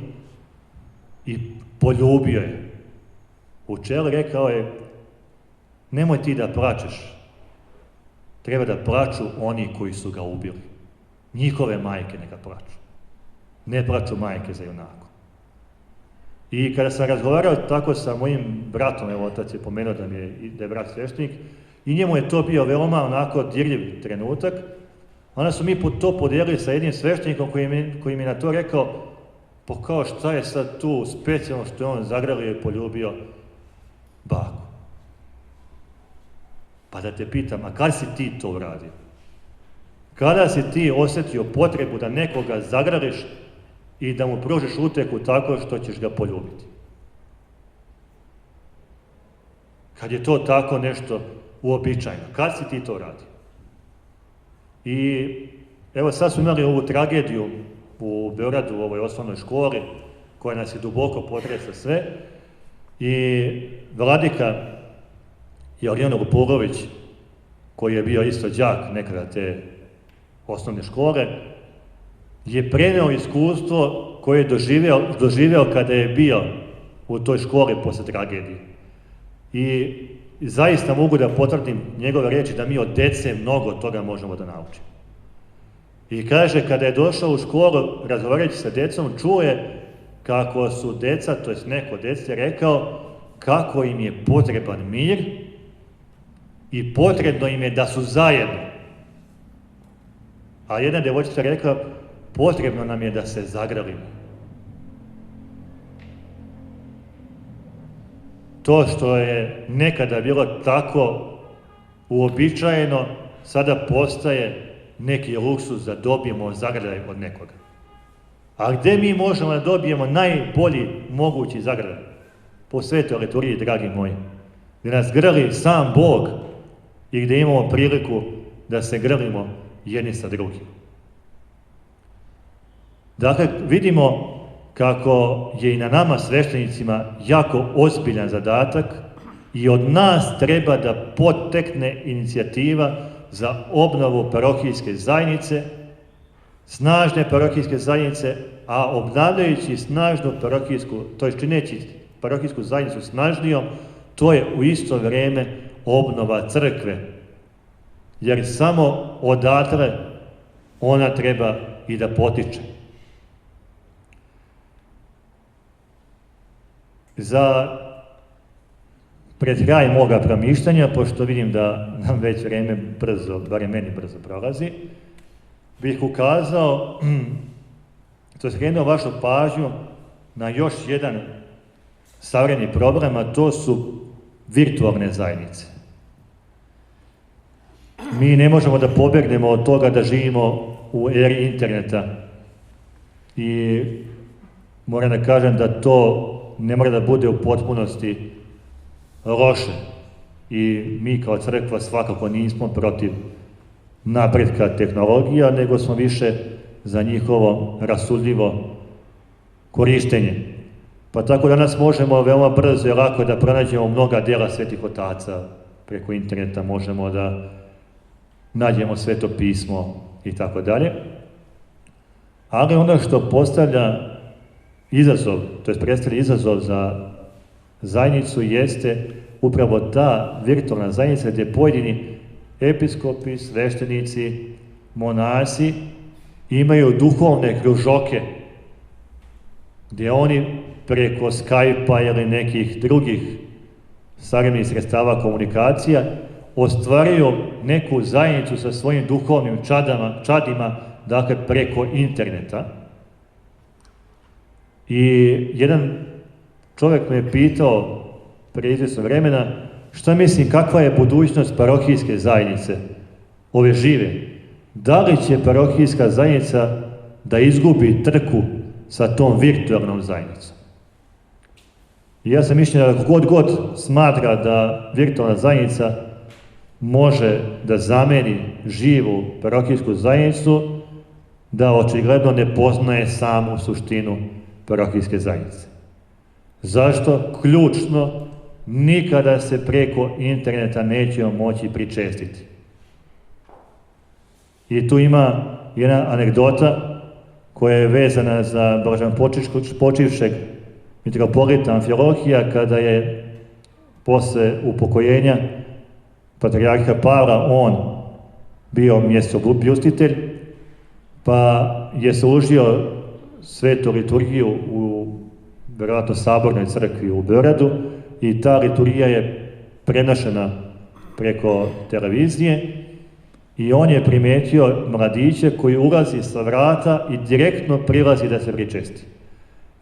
i poljubio je. U čelu rekao je: nemoj ti da plačeš, treba da plaču oni koji su ga ubili. Njihove majke neka plaču. Ne plaču majke za junako. I kada sam razgovarao tako sa mojim bratom, evo otac je pomenuo da je brat sveštenik, i njemu je to bio veoma onako dirljiv trenutak, onda su mi to podijelili sa jednim sveštenikom koji mi je na to rekao: pa kao šta je sad tu specijalno što je on zagrlio i poljubio baku? Pa da te pitam, a kada si ti to uradio? Kada si ti osjetio potrebu da nekoga zagrliš i da mu pružiš utehu tako što ćeš ga poljubiti? Kad je to tako nešto uobičajeno, kad si ti to radio? I evo sad smo imali ovu tragediju u Beogradu, u ovoj osnovnoj školi, koja nas je duboko potresla sve, i vladika Jelijan Lupurović, koji je bio isto đak nekada te osnovne škole, je preneo iskustvo koje je doživeo kada je bio u toj školi posle tragedije. I zaista mogu da potvrdim njegove riječi da mi od dece mnogo toga možemo da naučimo. I kaže, kada je došao u školu, razgovarajući sa decom, čuje kako su deca, to jest neko dece, rekao kako im je potreban mir i potrebno im je da su zajedno. A jedna devojčica rekla: potrebno nam je da se zagrlimo. To što je nekada bilo tako uobičajeno, sada postaje neki luksuz da dobijemo zagrljaj od nekoga. A gde mi možemo da dobijemo najbolji mogući zagrljaj? Po svetoj liturgiji, dragi moji, gde nas grli sam Bog i gde imamo priliku da se grlimo jedni sa drugim. Dakle, vidimo kako je i na nama sveštenicima jako ozbiljan zadatak i od nas treba da potekne inicijativa za obnovu parohijske zajednice, snažne parohijske zajednice, a obnavljajući snažnu parohijsku, to je čineći parohijsku zajednicu snažnijom, to je u isto vrijeme obnova crkve, jer samo odatle ona treba i da potiče. pred kraj moga promišljanja, pošto vidim da nam već vreme brzo, barem meni brzo prolazi, bih ukazao, to je skrenuo vašu pažnju na još jedan savremeni problem, a to su virtualne zajednice. Mi ne možemo da pobegnemo od toga da živimo u eri interneta i moram da kažem da to ne mora da bude u potpunosti loše i mi kao crkva svakako nismo protiv napretka tehnologija, nego smo više za njihovo rasudljivo korištenje. Pa tako danas možemo veoma brzo i lako da pronađemo mnoga dela svetih otaca preko interneta, možemo da nađemo sveto pismo i tako dalje. Ali ono što postavlja izazov, to je predstavlja izazov za zajednicu, jeste upravo ta virtualna zajednica gdje pojedini episkopi, sveštenici, monasi imaju duhovne kružoke gdje oni preko Skype-a ili nekih drugih savremenih sredstava komunikacija ostvaruju neku zajednicu sa svojim duhovnim čadima, dakle preko interneta. I jedan čovjek me je pitao prije izvjesnog vremena šta mislim kakva je budućnost parohijske zajednice, ove žive. Da li će parohijska zajednica da izgubi trku sa tom virtualnom zajednicom? I ja sam mišljenja da god smatra da virtualna zajednica može da zameni živu parohijsku zajednicu, da očigledno ne poznaje samu suštinu parohijske zajednice. Zašto? Ključno, nikada se preko interneta nećemo moći pričestiti. I tu ima jedna anegdota koja je vezana za blaženopočivšeg mitropolita Amfilohija, kada je posle upokojenja patrijarha Pavla on bio mjestobljustitelj, pa je služio svetu liturgiju u verovatno Sabornoj crkvi u Beogradu i ta liturgija je prenošena preko televizije i on je primetio mladiće koji ulazi sa vrata i direktno prilazi da se pričesti.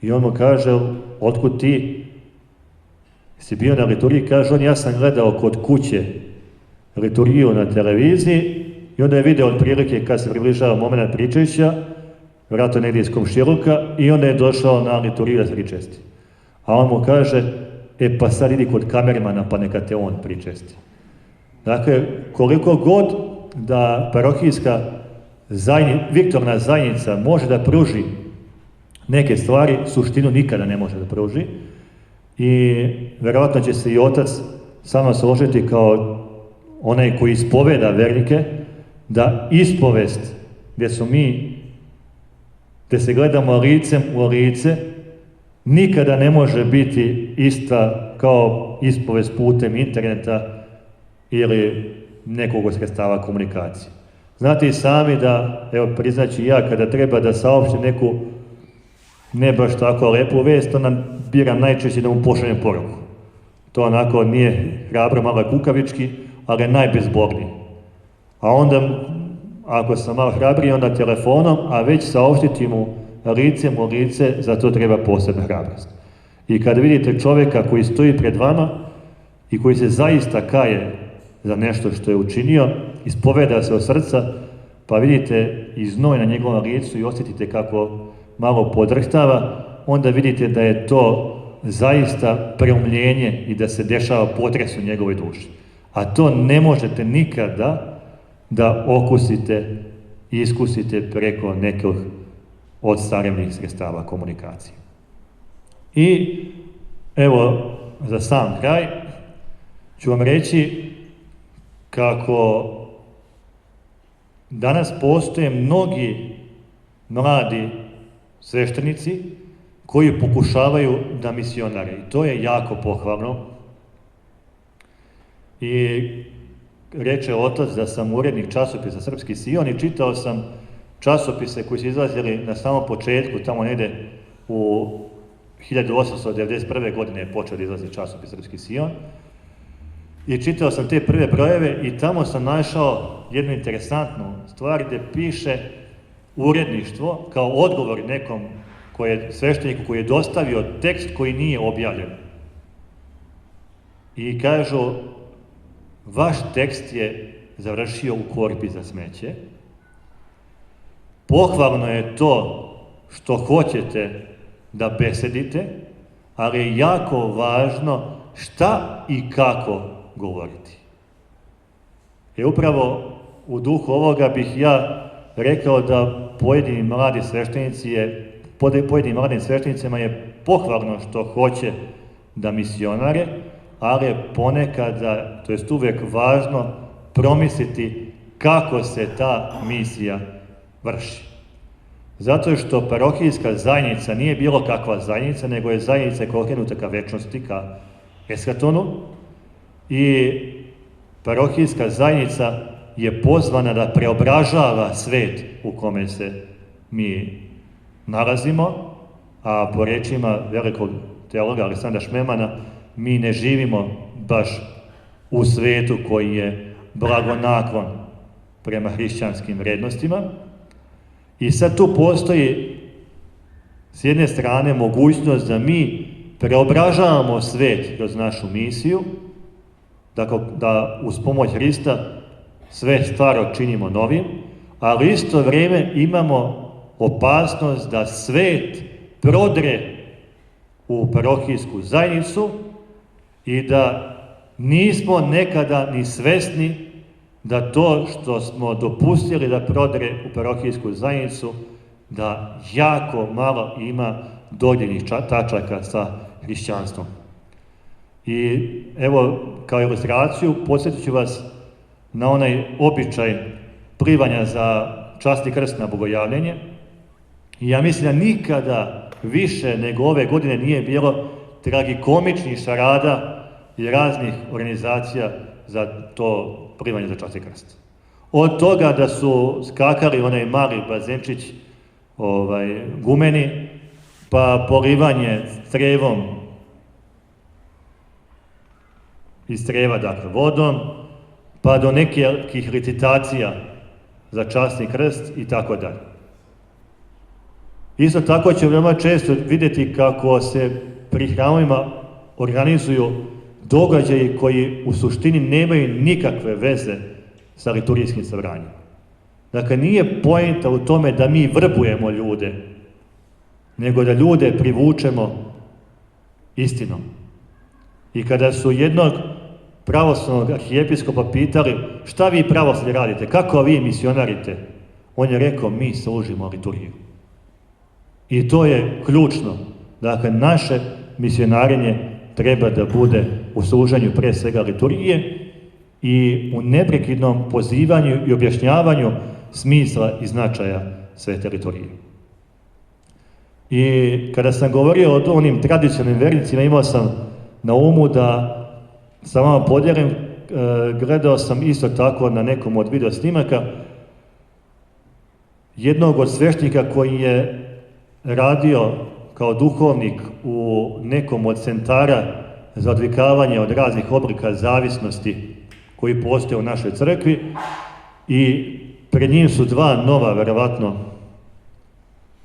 I on mu kaže, otkud ti si bio na liturgiji? Kaže on, ja sam gledao kod kuće liturgiju na televiziji i onda je video otprilike kad se približava moment pričajuća, vjerojatno negdje iz komšiluka, i onda je došao na liturgiju da se pričesti. A on mu kaže, pa sad idi kod kamermana pa neka te on pričesti. Dakle, koliko god da parohijska virtualna zajednica može da pruži neke stvari, suštinu nikada ne može da pruži i vjerojatno će se i otac samo složiti kao onaj koji ispoveda vernike, da ispovest gdje se gledamo licem u lice, nikada ne može biti ista kao ispovest putem interneta ili nekog sredstava komunikacije. Znate i sami da, evo priznaći ja, kada treba da saopštim neku ne baš tako lepu vest, onda biram najčešće da mu pošaljem poruku. To onako nije hrabro, malo kukavički, ali je najbezbolniji. A onda, ako sam malo hrabriji, onda telefonom, a već saopštiti mu licem u lice, za to treba posebna hrabrost. I kada vidite čovjeka koji stoji pred vama i koji se zaista kaje za nešto što je učinio, ispoveda se od srca, pa vidite i znoj na njegovom licu i osjetite kako malo podrhtava, onda vidite da je to zaista preumljenje i da se dešava potres u njegovoj duši. A to ne možete nikada da okusite i iskusite preko nekog od savremnih sredstava komunikacije. I evo, za sam kraj ću vam reći kako danas postoje mnogi mladi sveštenici koji pokušavaju da misionare. I to je jako pohvalno. I reče otac da sam urednik časopisa Srpski Sion i čitao sam časopise koji su izlazili na samom početku, tamo negde u 1891. godine je počeo da izlazi časopis Srpski Sion. i čitao sam te prve brojeve i tamo sam našao jednu interesantnu stvar gdje piše uredništvo kao odgovor nekom svešteniku koji je dostavio tekst koji nije objavljen. I kažu, vaš tekst je završio u korpi za smeće. Pohvalno je to što hoćete da besedite, ali je jako važno šta i kako govoriti. I upravo u duhu ovoga bih ja rekao da pojedinim mladim sveštenicima je pohvalno što hoće da misionare, ali je ponekada, to jest uvek važno, promisliti kako se ta misija vrši. Zato što parohijska zajednica nije bilo kakva zajednica, nego je zajednica koja je okrenuta ka večnosti, ka eskatonu, i parohijska zajednica je pozvana da preobražava svet u kome se mi nalazimo, a po rečima velikog teologa Aleksandra Šmemana, mi ne živimo baš u svetu koji je blagonaklon prema hrišćanskim vrednostima. I sad tu postoji s jedne strane mogućnost da mi preobražavamo svet kroz našu misiju, da uz pomoć Hrista sve staro činimo novim, ali isto vrijeme imamo opasnost da svet prodre u parohijsku zajednicu i da nismo nekada ni svesni da to što smo dopustili da prodre u parohijsku zajednicu, da jako malo ima dodirnih tačaka sa hrišćanstvom. I evo, kao ilustraciju, podsjetit ću vas na onaj običaj plivanja za časni krst na bogojavljenje. I ja mislim da nikada više nego ove godine nije bilo tragikomičnih šarada i raznih organizacija za to plivanje za časni krst. Od toga da su skakali onaj mali bazenčić gumeni, pa polivanje strevom iz streva, dakle vodom, pa do nekih recitacija za časni krst i tako dalje. Isto tako ćemo veoma često vidjeti kako se pri hramovima organizuju događaji koji u suštini nemaju nikakve veze sa liturgijskim sabranjem. Dakle, nije poenta u tome da mi vrbujemo ljude, nego da ljude privučemo istinom. I kada su jednog pravoslavnog arhijepiskopa pitali šta vi pravoslavni radite, kako vi misionarite, on je rekao mi služimo liturgiju. I to je ključno. Dakle, naše misionarenje treba da bude u služenju pre svega liturgije i u neprekidnom pozivanju i objašnjavanju smisla i značaja svete liturgije. I kada sam govorio o onim tradicionalnim vernicima, imao sam na umu da sa vama podijelim, gledao sam isto tako na nekom od video snimaka jednog od sveštenika koji je radio kao duhovnik u nekom od centara za odvikavanje od raznih oblika zavisnosti koji postoje u našoj crkvi, i pred njim su dva nova, verovatno,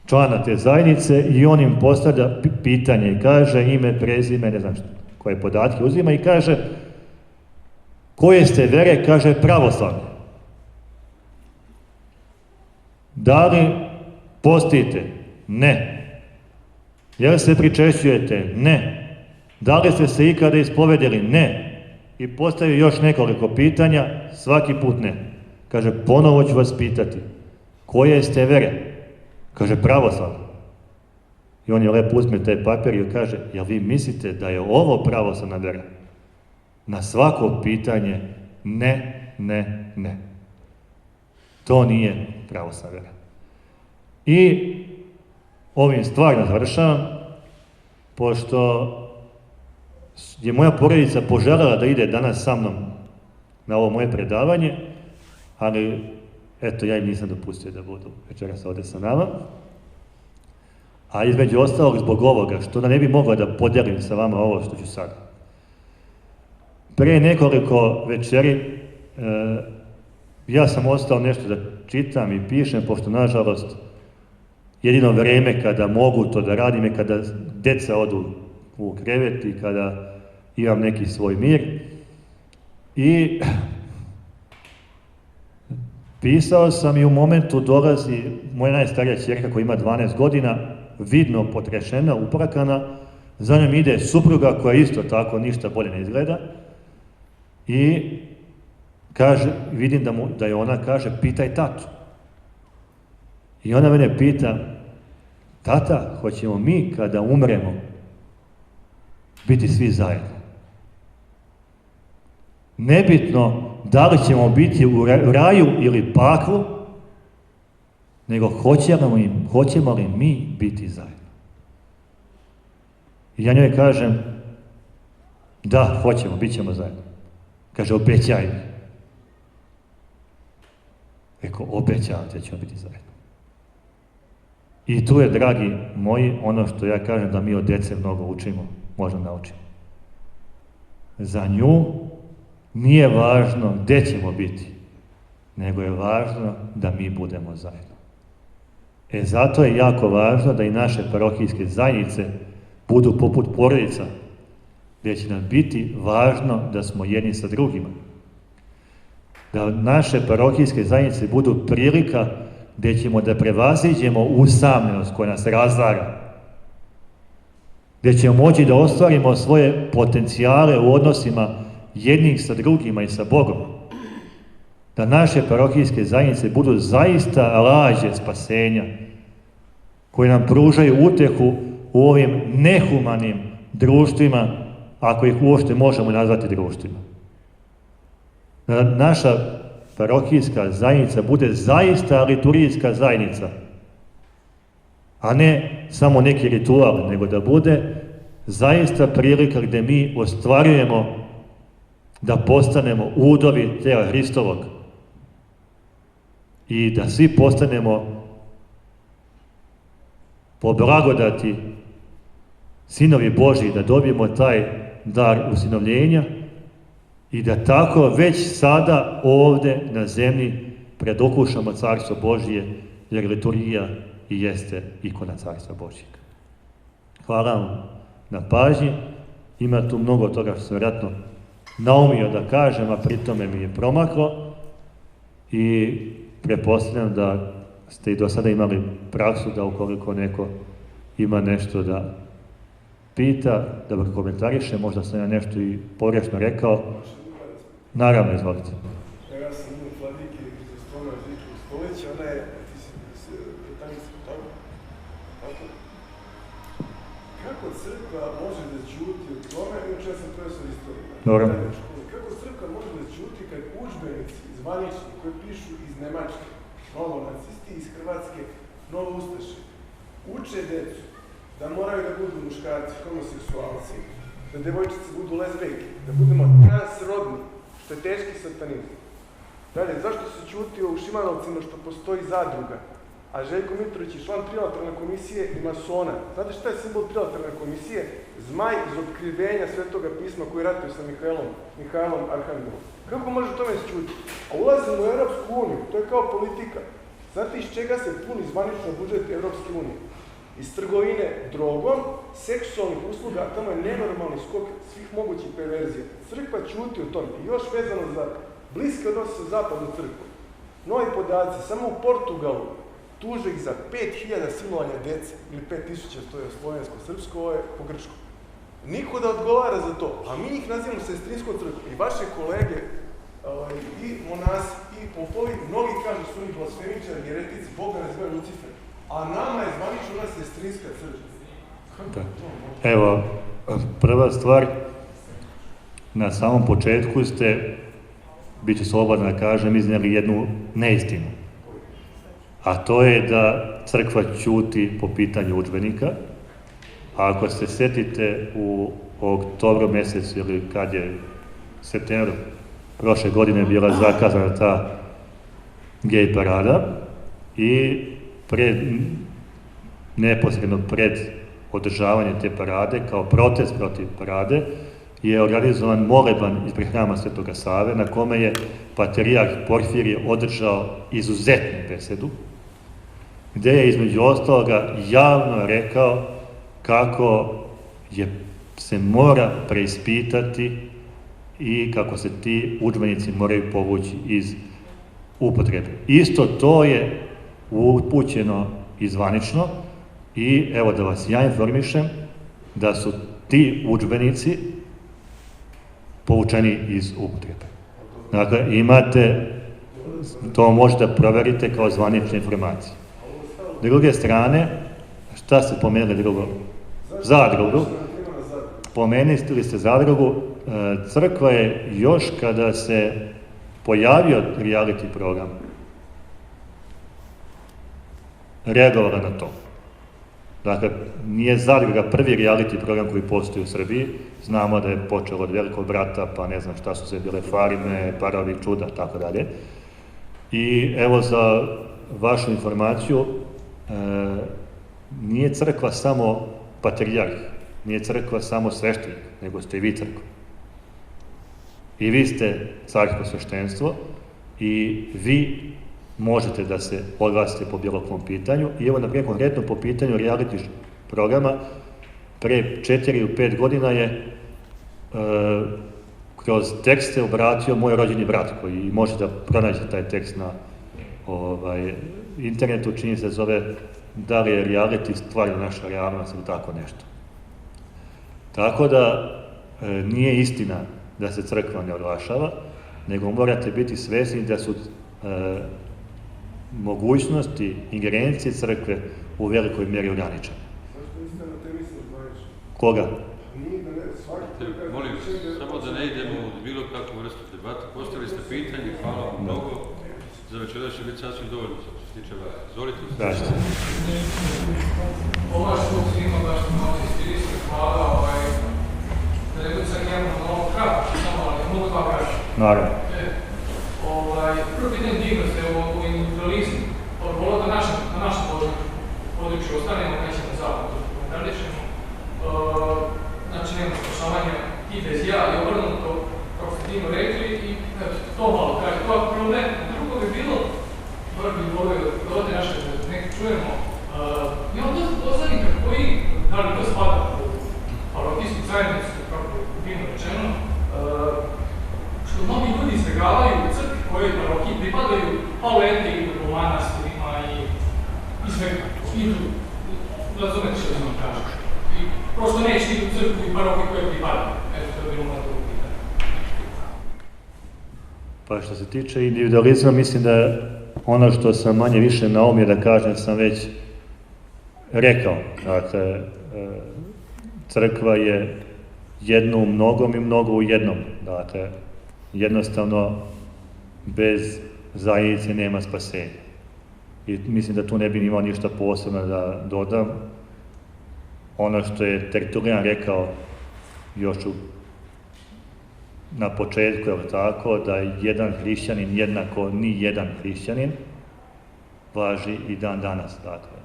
člana te zajednice i on im postavlja pitanje i kaže ime, prezime, ne znam koje podatke uzima i kaže koje ste vere, kaže pravoslavne. Da li postite? Ne. Je li se pričešćujete? Ne. Da li ste se ikada ispovedili? Ne. I postavi još nekoliko pitanja, svaki put ne. Kaže, ponovo ću vas pitati, koje ste vere? Kaže, pravoslavne. I on je lepo uzme taj papir i kaže, jel vi mislite da je ovo pravoslavna vera? Na svako pitanje, ne, ne, ne. To nije pravoslavna vera. I ovim stvarno završavam, pošto je moja porodica poželjela da ide danas sa mnom na ovo moje predavanje, ali eto, ja im nisam dopustio da budu večeras ovde sa nama. A između ostalog zbog ovoga, što da ne bi mogla da podijelim sa vama ovo što ću sad. Pre nekoliko večeri ja sam ostao nešto da čitam i pišem, pošto nažalost jedino vreme kada mogu to da radim je kada deca odu u krevet i kada imam neki svoj mir. I pisao sam i u momentu dolazi moja najstarija ćerka koja ima 12 godina, vidno potrešena, uplakana, za njom ide supruga koja isto tako ništa bolje ne izgleda i kaže, vidim da je ona kaže, pitaj tatu. I ona mene pita, tata, hoćemo mi kada umremo biti svi zajedno? Nebitno da li ćemo biti u raju ili paklu, nego hoćemo li mi biti zajedno. I ja njoj kažem, da, hoćemo, bit ćemo zajedno. Kaže, obećaj mi. Rekao, obećavam te, ćemo biti zajedno. I tu je, dragi moji, ono što ja kažem da mi od dece mnogo učimo, možda naučimo. Za nju nije važno gde ćemo biti, nego je važno da mi budemo zajedno. Zato je jako važno da i naše parohijske zajednice budu poput porodica, gdje će nam biti važno da smo jedni sa drugima. Da naše parohijske zajednice budu prilika gdje ćemo da prevaziđemo usamljenost koja nas razara, gdje ćemo moći da ostvarimo svoje potencijale u odnosima jednih sa drugima i sa Bogom. Da naše parohijske zajednice budu zaista lađe spasenja koje nam pružaju utehu u ovim nehumanim društvima, ako ih uopšte možemo nazvati društvima. Da naša parohijska zajednica bude zaista liturgijska zajednica, a ne samo neki ritual, nego da bude zaista prilika gdje mi ostvarujemo da postanemo udovi tela Hristovog i da svi postanemo po blagodati sinovi Božji, da dobijemo taj dar usinovljenja i da tako već sada ovde na zemlji predokušamo Carstvo Božje, jer liturgija i jeste ikona Carstva Božjeg. Hvala vam na pažnji. Ima tu mnogo toga što sam vjerojatno naumio da kažem, a pritome mi je promaklo i pretpostavljam da ste i do sada imali praksu da ukoliko neko ima nešto da pita, da ga komentariše, možda sam ja nešto i pogrešno rekao. Naravno, izvolite. Ja sam imao Vladike za stona Žike Stolića, ona je, ti si Britanijska, tako? Kako crkva može da ćuti o tome, inače ja sam profesor istorije. Dobro. Kako crkva može da ćuti kad udžbenici zvanični koji pišu iz Nemačke, novo nacisti, iz Hrvatske, novo ustaše, uče decu da moraju da budu muškarci, homoseksualci, da devojčice budu lezbejke, da budemo transrodni, što je teški satanizam. Dalje, zašto se ćuti o Šimanovcima što postoji zadruga, a Željko Mitrović je član trilateralne komisije i masona. Znate šta je simbol trilateralne komisije? Zmaj iz otkrivenja Svetoga pisma koji ratuje sa Mihajlom Arhangelom. Kako može tome se ćuti? A ulazimo u Europsku uniju, to je kao politika. Znate iz čega se puni zvanično budžet Europske unije? Iz trgovine drogom, seksualnih usluga, a tamo je nenormalni skok svih mogućih perverzija. Crkva ćuti o tome. I još vezano za bliske odnose sa zapadnom crkvom. Novi podaci, samo u Portugalu tuže ih za 5000 silovanja dece, ili 5000, to je slovensko-srpsko, ovo je po grčko. Niko da odgovara za to, a mi ih nazivamo sestrinskom crkvom. I vaše kolege, i monasi, i popovi, mnogi kažu su oni blasfemičari, jeretici, Boga nazivaju Lucifer. A nama je zvanično ona sestrinska crkva. Evo, prva stvar, na samom početku ste, bit ću slobodan da kažem, iznijeli jednu neistinu. A to je da crkva ćuti po pitanju udžbenika. A ako se sjetite u oktobru mjesecu ili kad je septembru prošle godine bila zakazana ta gej parada i neposredno pred održavanje te parade, kao protest protiv parade, je organizovan moleban ispred hrama Svetoga Save, na kome je patrijarh Porfirije održao izuzetnu besedu, gde je između ostaloga javno rekao kako se mora preispitati i kako se ti udžbenici moraju povući iz upotrebe. Isto to je upućeno i zvanično i evo da vas ja informišem da su ti udžbenici povučeni iz upotrebe. Dakle, imate, to možete proveriti kao zvanične informacije. S druge strane, šta ste pomenuli drugo? Zadrugu. Pomenuli ste zadrugu. Crkva je još kada se pojavio reality program reagovala na to. Dakle, nije zadruga prvi reality program koji postoji u Srbiji. Znamo da je počelo od Velikog brata, pa ne znam šta su se bile Farime, Parovi čuda, tako dalje. I evo za vašu informaciju, nije crkva samo patrijarh, nije crkva samo sveštenik, nego ste i vi crkva. I vi ste carsko sveštenstvo i vi možete da se oglasite po bilo kom pitanju. I evo, naprijed, konkretno po pitanju reality programa, pre 4 ili 5 godina je kroz tekste obratio moj rođeni brat, koji može da pronađe taj tekst na internetu, čini se zove da li je reality stvar naša realnost ili tako nešto. Tako da nije istina da se crkva ne oglašava, nego morate biti svesni da su mogućnosti, ingerencije crkve u velikoj mjeri ograničene. Zašto niste na temi se zvanično? Koga? Nije da ne, svaki... Molim, samo da ne idemo u bilo kakvu vrstu debata. Postavili ste pitanje, hvala vam mnogo. Za večera će biti sasvim dovoljno što se tiče vas. Izvolite. Ova što ima baš malo istiristiti, hvala, da ne bude sad jedno malo kratko, samo ali mogu dva kažem. Naravno. Prvo pitanje digno se o individualizmu, volio da na našem području ostanemo, nećemo zapad, da ćemo, znači nema spašavanja i bez ja i obrnuto, kako ste divno rekli, i to malo kaže, to je prvo ne, drugo bi bilo, prvo bi volio da ovdje naše neke čujemo, imamo dosta poznanika koji, da li to spada u parokijsku zajednicu, kako je divno rečeno, što mnogi ljudi izbjegavaju u crkvi koje parokiji pripadaju, pa lete idu po manastirima i sve idu, razumete što sam kažem. I prosto neće idu u crkvu i parokiji koje pripadaju. Eto, to je bilo moje drugo pitanje. Pa što se tiče individualizma, mislim da ono što sam manje više naumio da kažem sam već rekao. Dakle, crkva je jedno u mnogom i mnogo u jednom. Dakle, jednostavno bez zajednice nema spasenja. I mislim da tu ne bi imao ništa posebno da dodam. Ono što je Tertulijan rekao još na početku, je tako, da jedan hrišćanin jednako ni jedan hrišćanin, važi i dan danas. Dakle,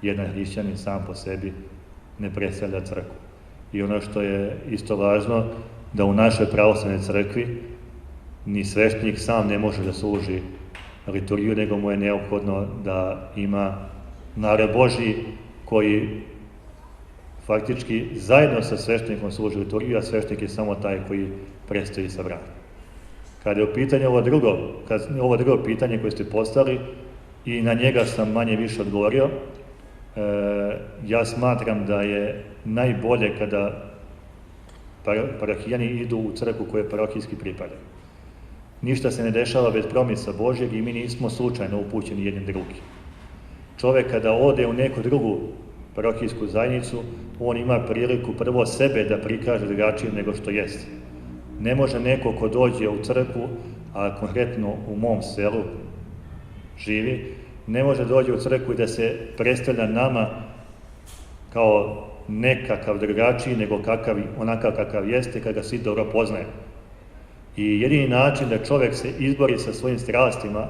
jedan hrišćanin sam po sebi ne predstavlja crkvu. I ono što je isto važno, da u našoj pravoslavnoj crkvi ni sveštenik sam ne može da služi liturgiju, nego mu je neophodno da ima narod Božji koji faktički zajedno sa sveštenikom služi liturgiju, a sveštenik je samo taj koji predstoji sa bratom. Kada je u pitanju ovo drugo pitanje koje ste postavili, i na njega sam manje više odgovorio, ja smatram da je najbolje kada parohijani idu u crkvu koje parohijski pripadaju. Ništa se ne dešava bez promisa Božjeg i mi nismo slučajno upućeni jednim drugim. Čovek kada ode u neku drugu parohijsku zajednicu, on ima priliku prvo sebe da prikaže drugačije nego što jeste. Ne može neko ko dođe u crkvu, a konkretno u mom selu živi, ne može dođe u crkvu i da se predstavlja nama kao nekakav drugačiji nego onakav kakav jeste, kada ga svi dobro poznaje. I jedini način da čovjek se izbori sa svojim strastima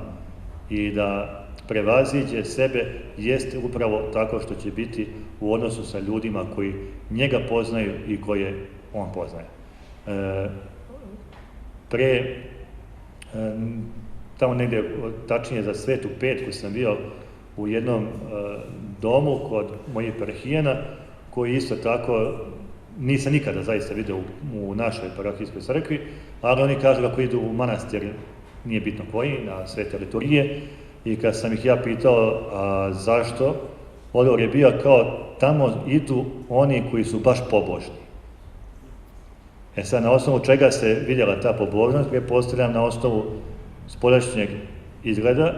i da prevaziđe sebe jeste upravo tako što će biti u odnosu sa ljudima koji njega poznaju i koje on poznaje. tamo negdje, tačnije za Svetu Petku sam bio u jednom domu kod mojih parohijana, koji isto tako nisam nikada zaista vidio u našoj parohijskoj crkvi, ali oni kažu ako idu u manastir, nije bitno koji, na svete liturgije, i kad sam ih ja pitao zašto, odgovor je bio kao tamo idu oni koji su baš pobožni. Sad, na osnovu čega se vidjela ta pobožnost, pretpostavljam na osnovu spoljašnjeg izgleda,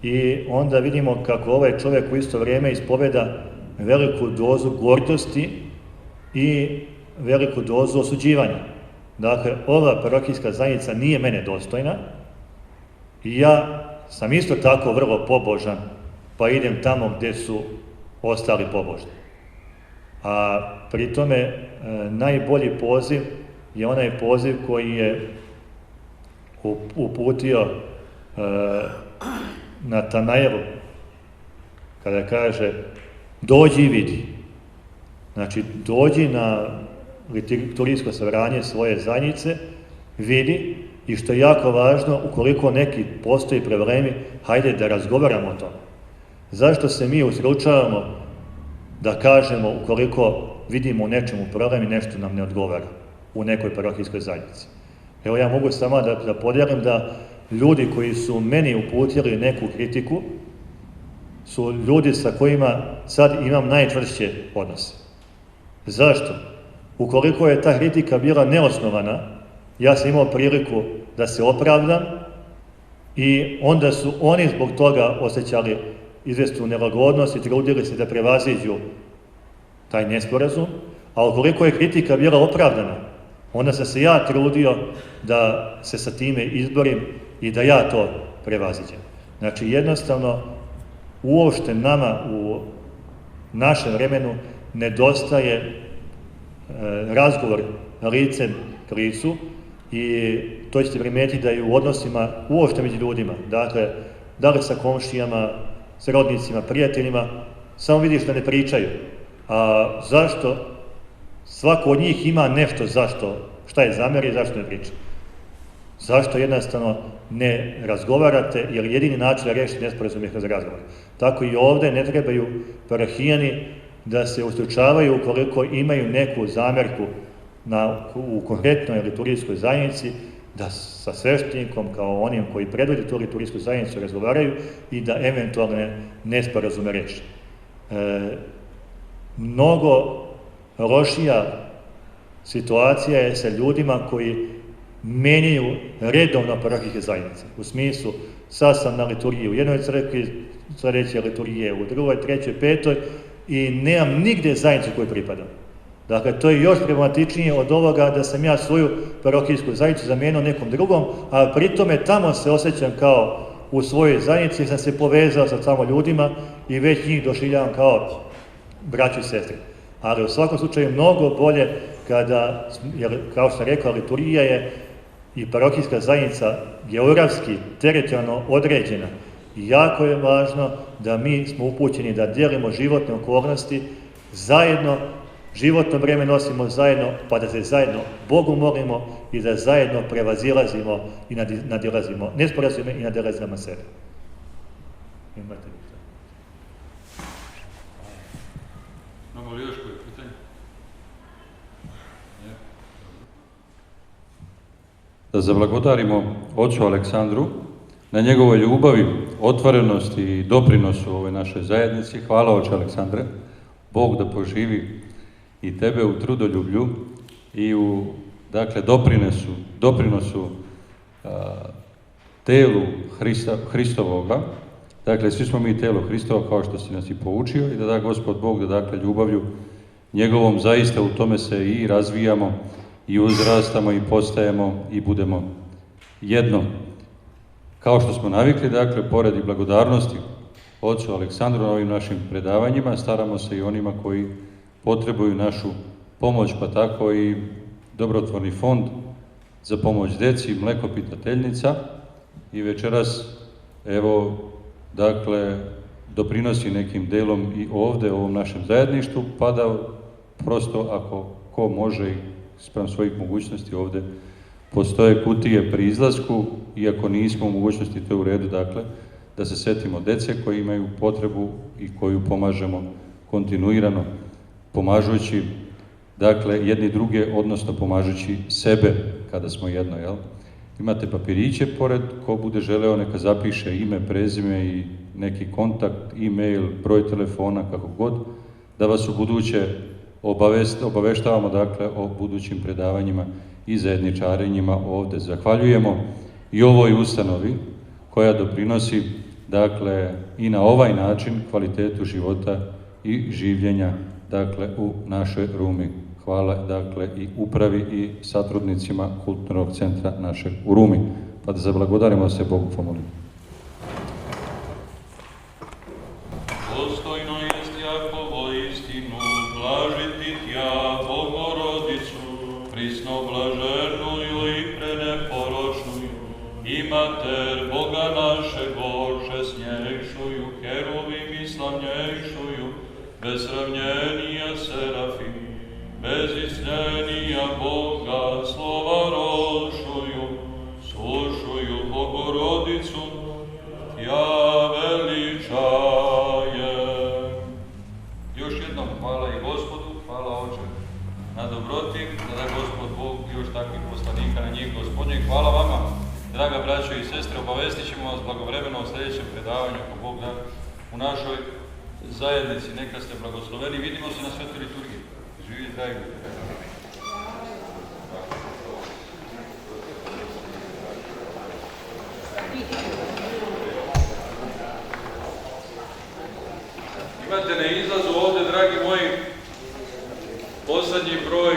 i onda vidimo kako ovaj čovjek u isto vrijeme ispoveda veliku dozu gordosti i veliku dozu osuđivanja. Dakle, ova parohijska zajednica nije mene dostojna i ja sam isto tako vrlo pobožan, pa idem tamo gdje su ostali pobožni. A pri tome najbolji poziv je onaj poziv koji je uputio Natanaelu, kada kaže dođi i vidi. Znači, dođi na liturgijsko sabranje svoje zajednice, vidi, i što je jako važno, ukoliko neki postoji problemi, hajde da razgovaramo o tome. Zašto se mi usručavamo da kažemo ukoliko vidimo u nečemu problem i nešto nam ne odgovara u nekoj parohijskoj zajednici? Evo, ja mogu samo da podijelim da ljudi koji su meni uputili neku kritiku su ljudi sa kojima sad imam najčvršće odnose. Zašto? Ukoliko je ta kritika bila neosnovana, ja sam imao priliku da se opravdam i onda su oni zbog toga osjećali izvjesnu nelagodnost i trudili se da prevaziđu taj nesporazum, a ukoliko je kritika bila opravdana, onda sam se ja trudio da se sa time izborim i da ja to prevaziđem. Znači, jednostavno, uopšte nama u našem vremenu nedostaje razgovor licem k licu, i to ćete primijetiti da i u odnosima uopšte među ljudima, dakle, da li sa komšijama, s rodnicima, prijateljima, samo vidiš da ne pričaju. A zašto? Svako od njih ima nešto zašto, šta je zamjer i zašto ne priča. Zašto jednostavno ne razgovarate, jer jedini način da rešite nesporazum je kroz razgovor. Tako i ovdje ne trebaju parohijani da se ustručavaju ukoliko imaju neku zamjerku u konkretnoj liturgijskoj zajednici, da sa sveštenikom kao onim koji predvodi tu liturgijsku zajednicu razgovaraju i da eventualne nesporazume reše. Mnogo lošija situacija je sa ljudima koji menjaju redovno parohijske zajednice. U smislu, sad sam na liturgiji u jednoj crkvi, sljedeće liturgije u drugoj, trećoj, petoj, i nemam nigde zajednicu koju pripadam. Dakle, to je još problematičnije od ovoga da sam ja svoju parohijsku zajednicu zamijenio nekom drugom, a pri tome tamo se osjećam kao u svojoj zajednici, jer sam se povezao sa tamo ljudima i već njih doživljavam kao braću i sestre. Ali u svakom slučaju mnogo bolje kada, jer kao što sam rekao, liturgija je i parohijska zajednica geografski, teritorijalno određena. I jako je važno da mi smo upućeni da dijelimo životne okolnosti zajedno, životno vrijeme nosimo zajedno, pa da se zajedno Bogu molimo i da zajedno prevazilazimo i nadilazimo nesporazume i nadilazimo sebe. Imate li to? Imamo li još koje pitanje? Da zablagodarimo ocu Aleksandru na njegovoj ljubavi, otvorenosti i doprinosu ovoj našoj zajednici. Hvala, oče Aleksandre. Bog da poživi i tebe u trudoljublju i u, dakle, doprinosu telu Hristovoga. Dakle, svi smo mi telo Hristova, kao što si nas i poučio, i da Gospod Bog da, dakle, ljubavlju njegovom zaista u tome se i razvijamo i uzrastamo i postajemo i budemo jedno. Kao što smo navikli, dakle, pored i blagodarnosti ocu Aleksandru na ovim našim predavanjima, staramo se i onima koji potrebuju našu pomoć, pa tako i dobrotvorni fond za pomoć djeci, mlekopitateljnica, i večeras, evo, dakle, doprinosi nekim delom i ovdje u ovom našem zajedništvu, pa da prosto, ako ko može i spram svojih mogućnosti ovdje postoje kutije pri izlasku, iako nismo u mogućnosti, to je u redu, dakle, da se setimo dece koji imaju potrebu i koju pomažemo kontinuirano, pomažući, dakle, jedni druge, odnosno pomažući sebe kada smo jedno, jel? Imate papiriće pored, ko bude želeo neka zapiše ime, prezime i neki kontakt, e-mail, broj telefona, kako god, da vas u buduće obaveštavamo, dakle, o budućim predavanjima i zajedničarenjima ovdje. Zahvaljujemo i ovoj ustanovi koja doprinosi, dakle, i na ovaj način kvalitetu života i življenja, dakle, u našoj Rumi. Hvala, dakle, i upravi i satrudnicima kulturnog centra našeg u Rumi. Pa da zablagodarimo se Bogu, pomolimo. Dostojno jest Jakovo istinu, blažiti Tja, Bogorodicu, prisno blaženuju i preneporočnuju, i Mater Boga našego, šesnjejšuju, heruvim i slavnjejšuju, bez sravnjenija serafim, bez istnjenija Boga, slova rošuju, slušuju Bogorodicu, Tja veličajem. Još jednom hvala i Gospodu, hvala Oče na dobroti, da da Gospod Bog još takvih poslanika na njih Gospodnje. Hvala vama, draga braćo i sestre, obavestit ćemo vas blagovremeno o sljedećem predavanju, ako Bog da, u našoj zajednici. Neka ste blagosloveni, vidimo se na svetoj liturgiji. Živi dragi. Imate na izlazu ovdje, dragi moji, posljednji broj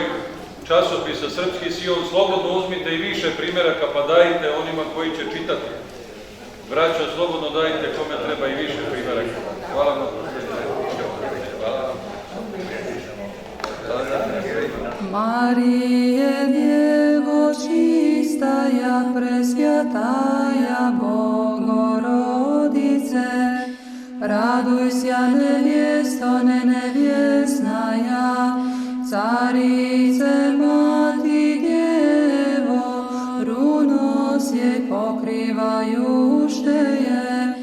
časopisa Srpski Sion. Slobodno uzmite i više primjeraka pa dajte onima koji će čitati. Braćo, slobodno dajte kome treba i više primjeraka. Hvala vam. Hvala. Marije, Djevo čistaja, presvjataja Bogorodice, raduj sja nevjesto, nevjesnaja, carice, mati, Djevo, runo sje pokrivaju šteje,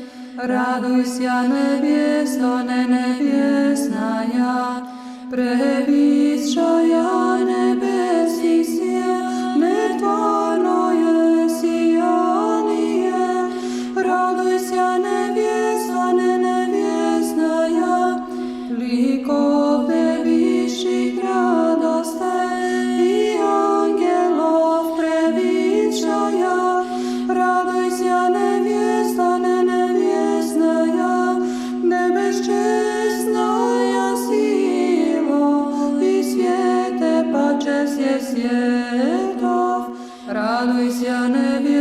raduj sja nevjesto, nevjesnaja, previšaja nebesih sil, netvarno je sijanije, raduj sja nevjesta, nevjesnaja, likov viših radoste i angelov previšaja, raduj sja nevjesta, nevjesnaja, nebeščesnaja silo i svijete pače sje svjetov, raduj sja nevjesta,